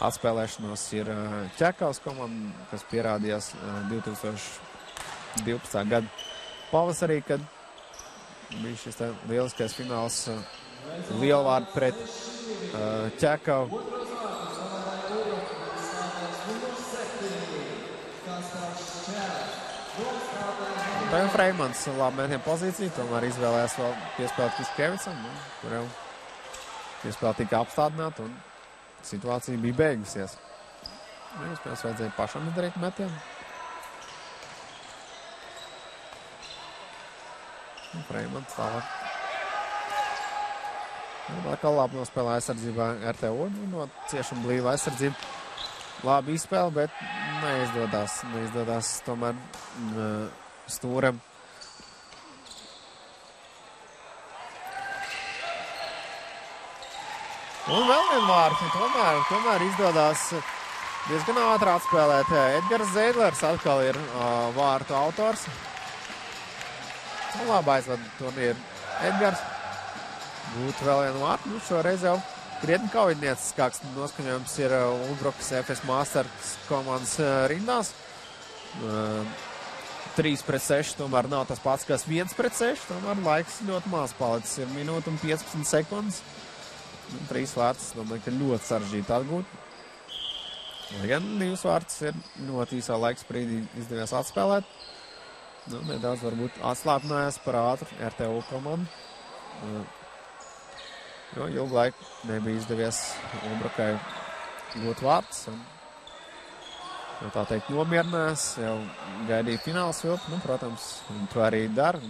atspēlēšanos ir Ķekavas komanda, kas pierādījās 2012. Gada pavasarī, kad bija šis lieliskais fināls Lielvārda pret Ķekavu. Tajā Freimans labi mētiem pozīciju, tomēr izvēlējās vēl piespēlēt Kiskevicam, kur jau piespēlēt tika apstādināt un situācija bija beigusies. Iespējams vajadzēja pašam izdarīt metienu. Freimans tālāk. Atkal labi nospēlē aizsardzībā RTU, no ciešuma blīva aizsardzība. Labi izspēle, bet neizdodas tomēr Stūram. Un vēl vien vārds, tomēr izdodas diezgan ātri atspēlēt. Edgars Zeidlers atkal ir vārtu autors. Labi aizvada turnīru Edgars. Būtu vēl vienu vārtu, šoreiz jau krietni kaujinieckāks noskaņojums ir Ulbrukas FS Masters komandas rindās. 3-6, tomēr nav tas pats, kas 1-6, tomēr laiks ļoti maz palicis, ir minūte un 15 sekundes. 3 vārtus, domāju, ka ļoti sarežģīti atgūt. Lai gan 2 vārtus ir ļoti īsā laika sprīdī izdevies atspēlēt. Nu, nedaudz varbūt atslāpinājās par ātru RTU komandu. Jo ilgu laiku nebija izdevies Ulbrukai gūt vārtus. Un tā teikt, nomierinājās, jau gaidīja fināls vilku. Nu, protams, to arī dara.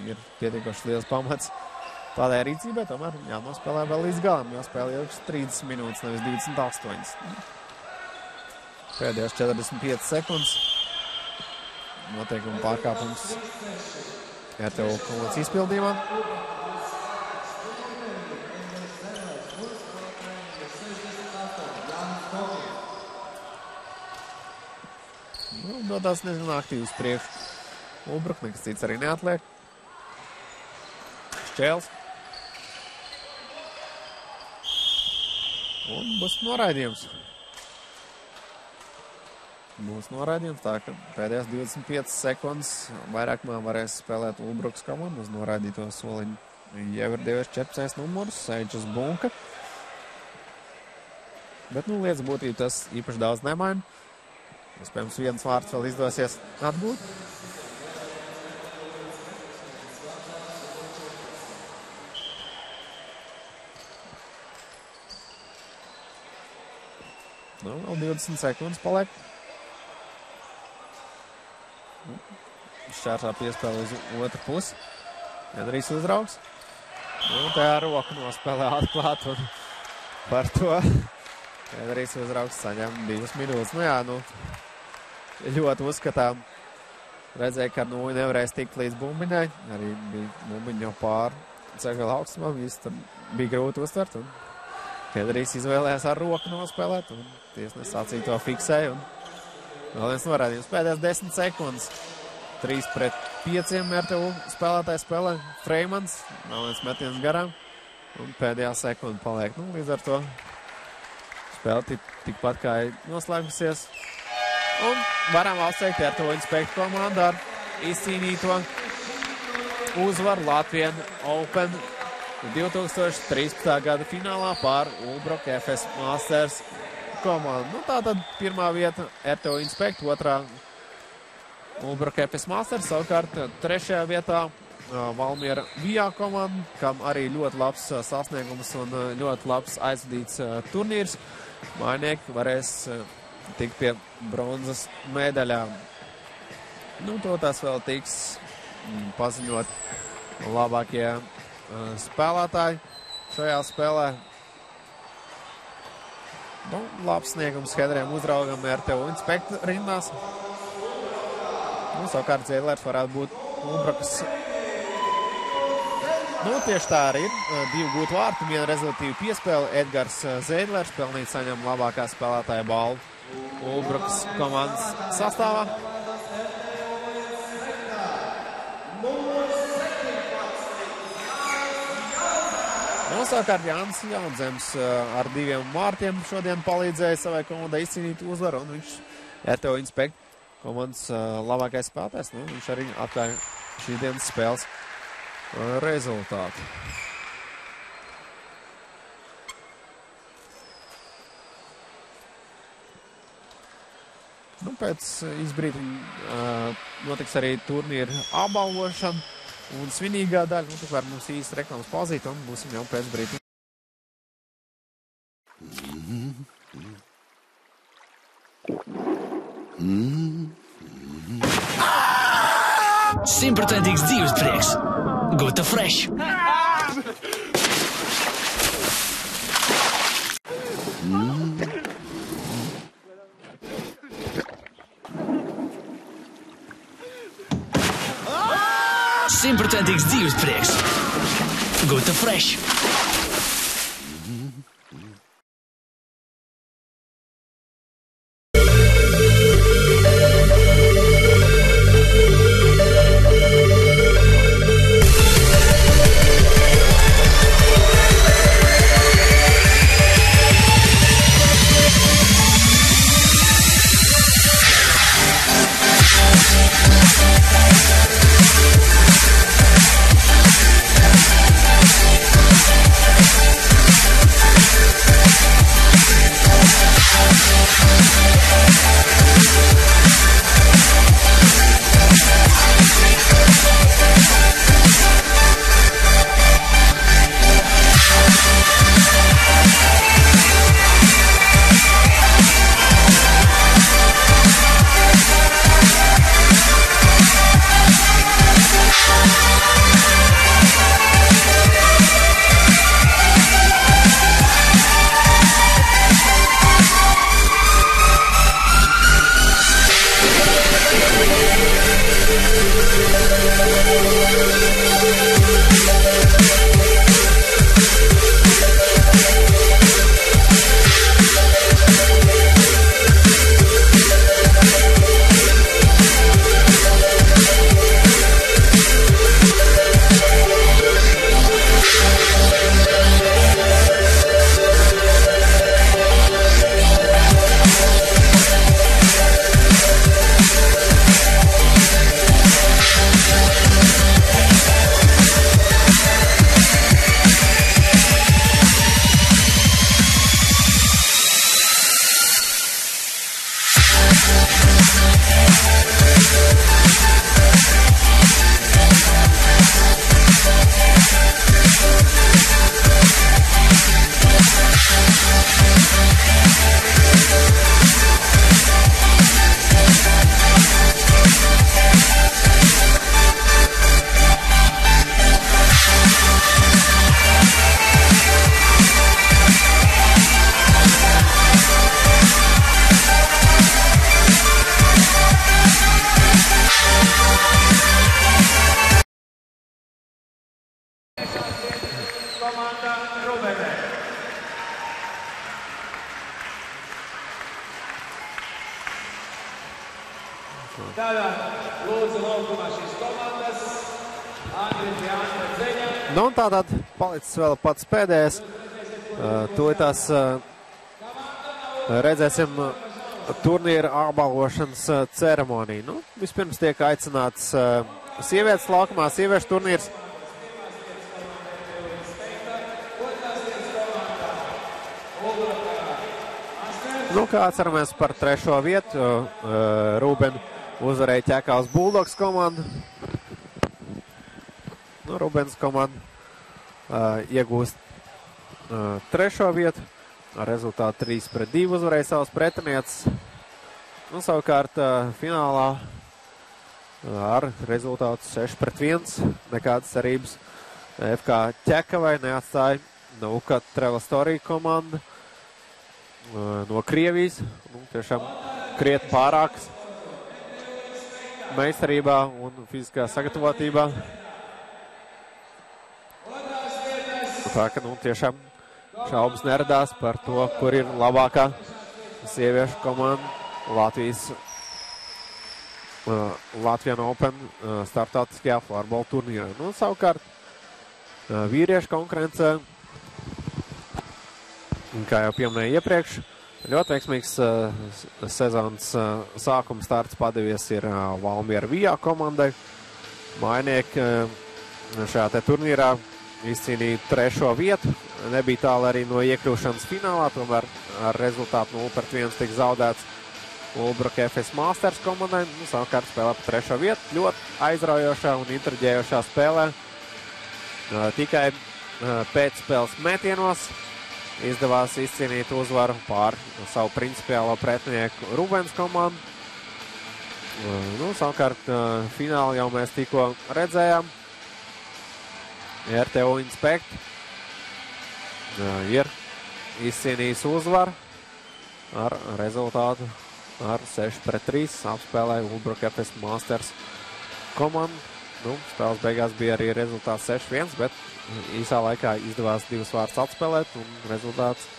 Ir pietiekoši liels pamats tādai rīcībai, tomēr jānospēlē vēl līdz galam. Jāspēlē ilgs 30 minūtes, nevis 28. Pēdējās 45 sekundes. Noteikuma pārkāpums RTU komandas izpildījumā. Dodās nezinu aktīvi uz priekšu. Ulbruk, nekas cits arī neatliek. Šķēls. Un būs noraidījums. Tā ka pēdējās 25 sekundes vairākumā varēs spēlēt Ulbrukas komandu uz noraidīto soliņu. Jau ir devies 14 numurs, Seičas Bunka. Bet, nu, lietas būtību tas īpaši daudz nemaina. Iespējams, viens vārds vēl izdosies atgūt. Nu, vēl 20 sekundes paliek. Šķērsā piespēle uz otru pusi. Andrijs uzraugs. Nu, tā roka nospēlē atklāt un par to Edrijs uzraugs saņem 2 minūtes. Nu jā, ļoti uzskatām. Redzēja, ka nevarēs tikt līdz bumbiņai. Arī bija bumbiņa jau pār ceļa augstumā. Viss tur bija grūti uztvert. Un Edrijs izvēlējās ar roku nospēlēt. Un tiesnes acī to fiksēja. Un vēl viens norādījums. Pēdējās 10 sekundes. 3-5 RTU spēlētāji spēlē. Freimans. Vēl viens metiens garām. Un pēdējā sekunda paliek. Līdz ar to spēle tikpat kā noslēgusies. Un varam apsveikt RTU Inspektu komandu ar izcīnīto uzvaru Latvian Open 2013. gada finālā pār Ulbroka FS Masters komandu. Tātad pirmā vieta RTU Inspektu, otrā Ulbroka FS Masters, savukārt trešajā vietā Valmiera Vijā komanda, kam arī ļoti labs sasniegums un ļoti labs aizvadīts turnīrs. Mājnieki varēs tikt pie bronzas medaļām. To tās vēl tiks paziņot labākie spēlētāji šajā spēlē. Labs sniegums Hedriem uzraugam RTU Inspektu rindās. Savukārt Zēdlers varētu būt Ulbrokas. Tieši tā arī ir. 2 gūtu vārtu, 1 rezultīvu piespēli. Edgars Zēdlers pelnīt saņem labākā spēlētāja balvu Ulbrokas komandas sastāvā. Savukārt Jānis Jaunzems ar 2 vārtiem šodien palīdzēja savai komandai izcīnīt uzvaru, un viņš RTU Inspektu komandas labākais spēlētājs. Viņš arī atklāja šīs dienas spēles rezultātu. Pēc izbrīdiņa notiks arī turnīra apbalvošana un svinīgā daļa. Tikmēr mums īsti reklāmas pauzīt un būsim jau pēc brīdiņa. Simtprocentīgs dzīves prieks. Gota Fresh. Simtprocentīgs dzīves prieks. Gota Fresh. komanda Rubene. Tātad lūdzu laukumā šīs komandas. Andris Jānis Dzeņa. Nu, un tātad palicis vēl pats pēdējais. Tūlītās redzēsim turnīra apbalvošanas ceremoniju. Nu, vispirms tiek aicināts sievietes laukumā, sieviešu turnīrs. Nu, kā atceramies par 3. vietu, Rūben uzvarēja Ķekavas Bulldogs komandu. Nu, Rūbens komanda iegūst 3. vietu. Ar rezultātu 3-2 uzvarēja savas pretinieces. Un savukārt finālā ar rezultātu 6-1 nekādas cerības FK Ķekavai neatstāja Nauka Trelestorija komanda no Krievijas. Nu, tiešām krietni pārāks meistarībā un fiziskā sagatavotībā. Tā ka, nu, tiešām šaubas neradās par to, kur ir labākā sieviešu komanda Latvian Open startautiskajā florbola turnīrā. Nu, savukārt vīriešu konkurence, kā jau pieminēju iepriekš, ļoti veiksmīgs sezonas sākuma starts padevies ir Valmiera Vijā komandai. Mājnieki šajā te turnīrā izcīnīja 3. vietu. Nebija tālu arī no iekļūšanas finālā, tomēr ar rezultātu 0-1 tika zaudēts Ulbraka FS Masters komandai. Nu, savukārt spēlē pa 3. vietu. Ļoti aizraujošā un intriģējošā spēlē. Tikai pēc spēles metienos izdevās izcīnīt uzvaru pār savu principiālo pretinieku Rubens komandu. Nu, savukārt finālu jau mēs tikko redzējām. RTO Inspect ir izcīnījis uzvaru ar rezultātu ar 6-3. Apspēlēja Ulbraka FS Masters komandu. Nu, spēles beigās bija arī rezultāts 6-1, bet īsā laikā izdevās 2 vārtus atspēlēt un rezultāts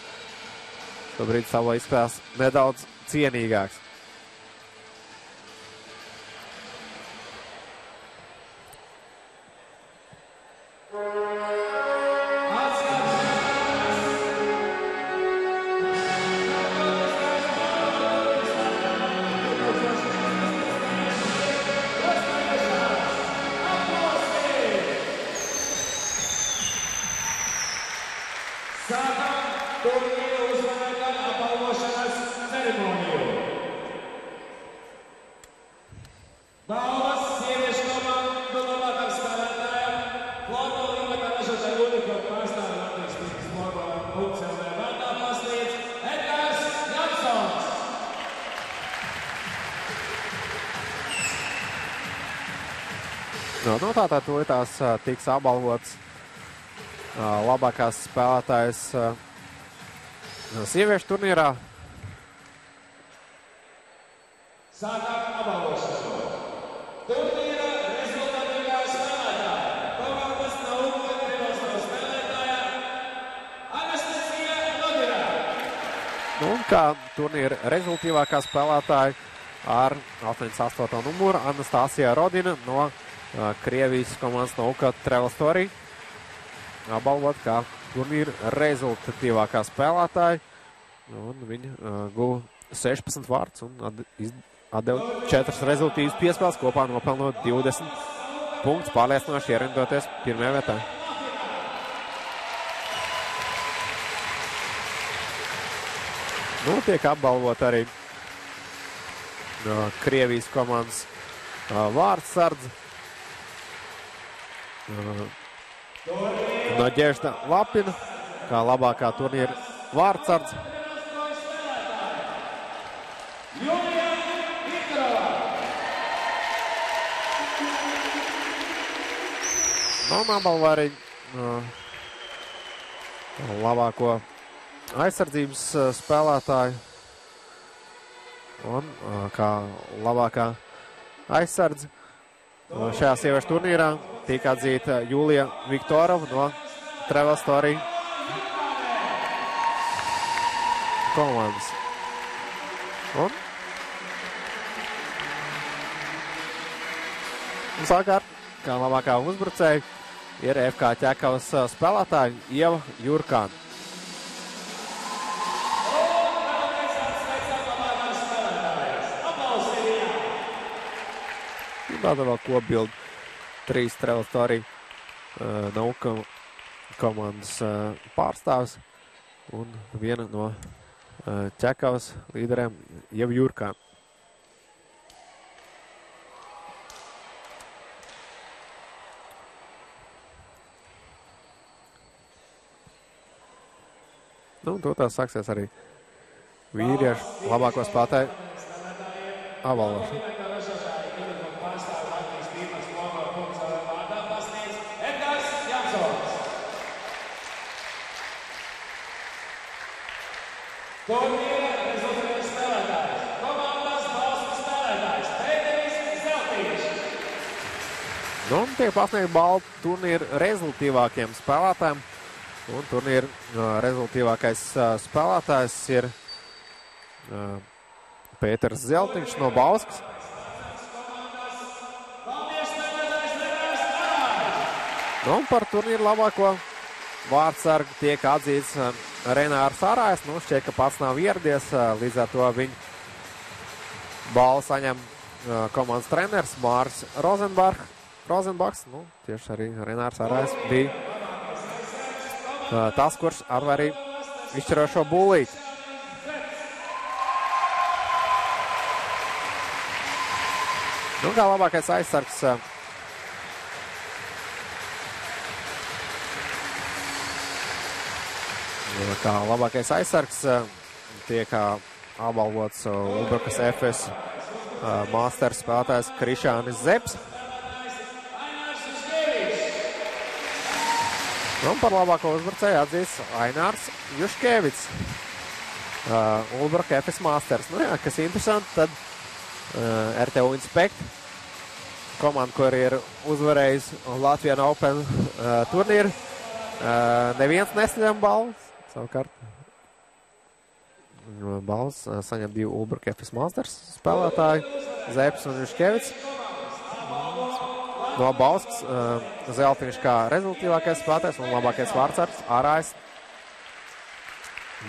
šobrīd savā izskatās nedaudz cienīgāks. Nu, tātad tās tiks apbalvots labākās spēlētājas sieviešu turnīrā. Sākam apbalvošanu. Turnīra rezultatīvā spēlētāja. Komandas Nauka Trelestorija spēlētāja Anastasija Nodirā. Nu, un kā turnīra rezultatīvākā spēlētāja ar 88. numuru Anastasija Rodina no Krievijas komandas Nauka Trelestorija. Apbalvot kā turnīra rezultatīvākā spēlētāja. Un viņa guva 16 vārtus un atdeva 4 rezultīvas piespēles, kopā nopelnot 20 punktus, pārliecinoši ierindoties 1. vietā. Nu, tiek apbalvot arī Krievijas komandas vārdsardze. Nadežda Lapina, kā labākā turnīra vārdsardze. Un apbalvo arī labāko aizsardzības spēlētāju. Un kā labākā aizsardze šajā sieviešu turnīrā tika atzīta Julija Viktorova no Travel Story komandas. Un savukārt, kā labākā uzbrucēja, ir FK Ķekavas spēlētāja Ieva Jurkāna. Tāda vēl kopbildi 3 Travel Story nauka komandas pārstāvs un viena no Ķekavas līderiem Ieva Jurkāna. Nu, to tā sāksies arī vīriešu labāko spēlētāju apbalvošanu. Turnīra rezultātu spēlētājs. Komandas balstu spēlētājs Pēteris Zeltīņš. Nu, tiek pasniegt balvu turnīra rezultīvākiem spēlētājiem. Un turnīra rezultīvākais spēlētājs ir Pēteris Zeltīņš no Bauskas. Nu, un par turnīru labāko vārdsargu tiek atzīts Renārs Arājs. Nu, šķiet, ka pats nav ieradies, līdz ar to viņu balvu saņem komandas treneris Māris Rozenbachs. Nu, tieši arī Renārs Arājs bija tas, kurš atvēr arī izšķirošo būlīti. Nu, kā labākais aizsargs tiek apbalvots Ulbrakas FS Masters spēlētājs Krišānis Zepes. Un par labāko uzbrucēju atzīst Ainārs Juškēvits. Ulbraka FS Masters. Nu jā, kas interesanti, tad RTU Inspect komanda, kur ir uzvarējis Latvian Open turnīru, neviens nesaņem balvu. Savukārt balvas saņem 2 Ulbraka FS Masters spēlētāji, Zepes un Juškēvits. No Bauskas Zeltīņš kā rezultīvākais spēlētājs un labākais vārdsargs Arājs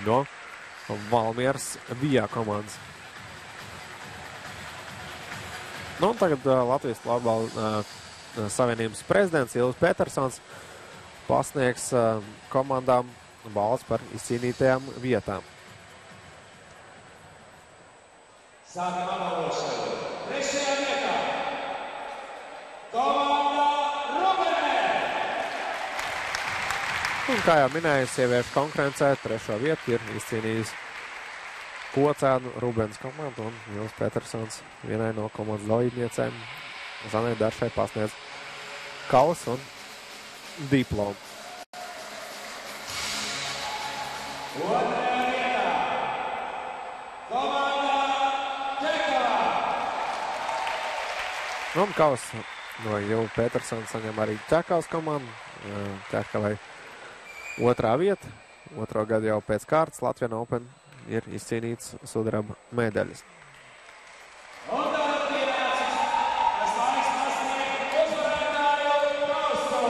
no Valmieras Vijā komandas. Nu, un tagad Latvijas Florbola savienības prezidents Ilvis Petersons pasniegs komandām balvas par izcīnītajām vietām. Sākam apbalvošanu. 3. vietā komanda Rubenē. Un kā jau minēju, sieviešu konkurencē 3. vietu ir izcīnījis Kocēnu Rubens komandu un Ilvis Petersons vienai no komandas dalībniecēm Zanai Daršai pasniedz kausu un diplomu. 2. vietā komanda Ķekavā. Un kausu no Ilva Petersona saņem arī Ķekavas komanda. Ķekavai 2. vieta. 2. gadu jau pēc kārtas Latvian Open ir izcīnīts sudraba medaļas. Un tagad pienācis tas laiks pasniegt uzvarētāju kausu.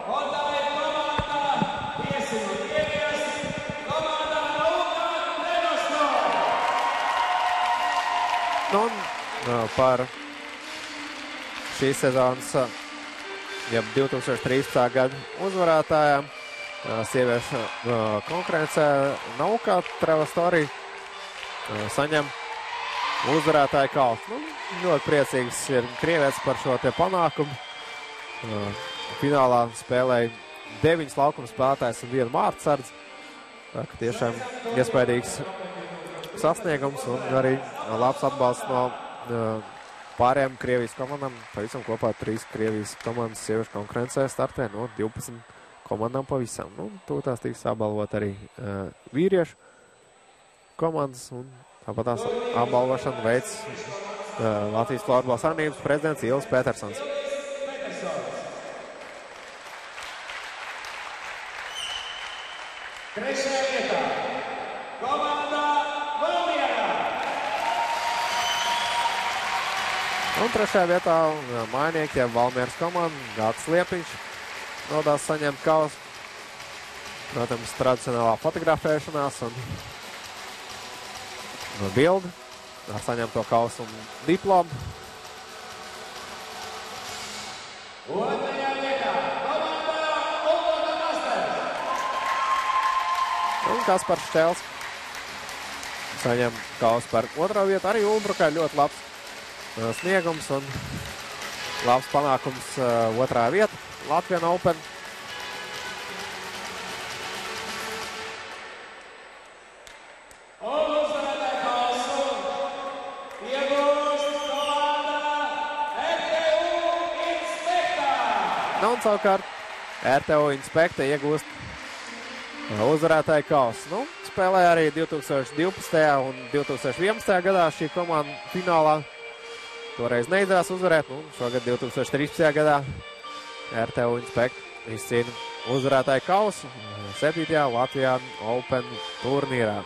Un tā ir komanda Viesi no Krievijas, komanda Luka Nedoskova. Un par šīs sezonas, jeb 2013. gada uzvarētājām sieviešu konkurencē Nauka Travel Story saņem uzvarētāju kausu. Nu, ļoti priecīgs ir krievietis par šo te panākumu. Finālā spēlēja 9 laukuma spēlētājs un 1 vārdsardz. Tā ka tiešām iespaidīgs sasniegums un arī labs atbalsts no pārējām Krievijas komandām. Pavisam kopā 3 Krievijas komandas sieviešu konkurencē startē no 12 komandām pavisam. Nu, tūtās tiks apbalvot arī vīriešu komandas un tāpat tās apbalvošanu veids Latvijas Florbola savienības prezidents Ilvis Petersons. Trešajā vietā komanda Valmiera. Un trešajā vietā mainnieki, ja Valmieras komanda, Gāds Liepiņš nodās saņemt kausu. Protams, tradicionālā fotografēšanās un bildi ar saņemto kausu un diplomu. Otrajā vietā komanda Ulbraka Masters. Un Kaspars Šķēls saņem kausu par otro vietu. Arī Ulbrakai ļoti labs sniegums un labs panākums otrā vieta Latvian Open. Un uzvarētāju kausu iegūst komanda RTU Inspekta. Nu, un savukārt RTU Inspekta iegūst uzvarētāju kausu. Nu, spēlēja arī 2012. un 2011. gadā šī komanda finālā. Toreiz neizdevās uzvarēt, un šogad 2013. gadā RTU Inspekta izcīna uzvarētāju kausu 7. Latvijas Open turnīrā.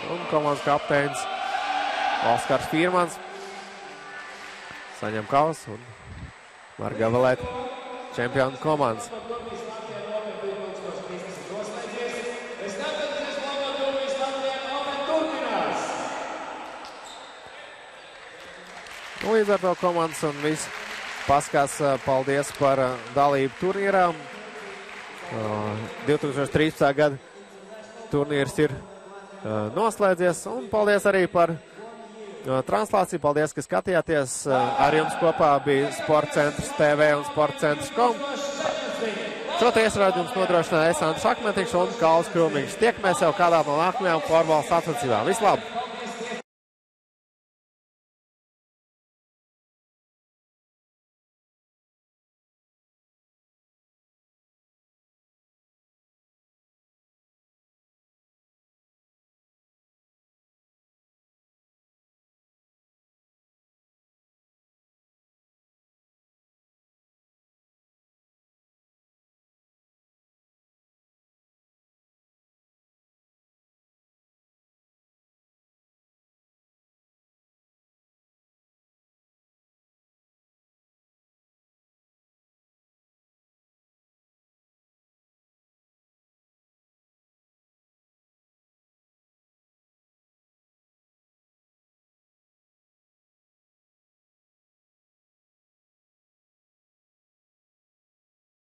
Un komandas kapteinis Oskars Firmans saņem kausu un var gabalēt čempionu komandas. Nu, līdz ar to komandas un viss paskās paldies par dalību turnīrā. 2013. gada turnīrs ir noslēdzies, un paldies arī par translāciju. Paldies, ka skatījāties. Ar jums kopā bija Sporta centrs TV un Sporta centrs.com. Šo tiesraidījumu nodrošināja Esants Šakmetiņš un Kāls Krūmiņš. Tiekamies jau kādā no nākamajām floorbola sacensībām. Vislabāk!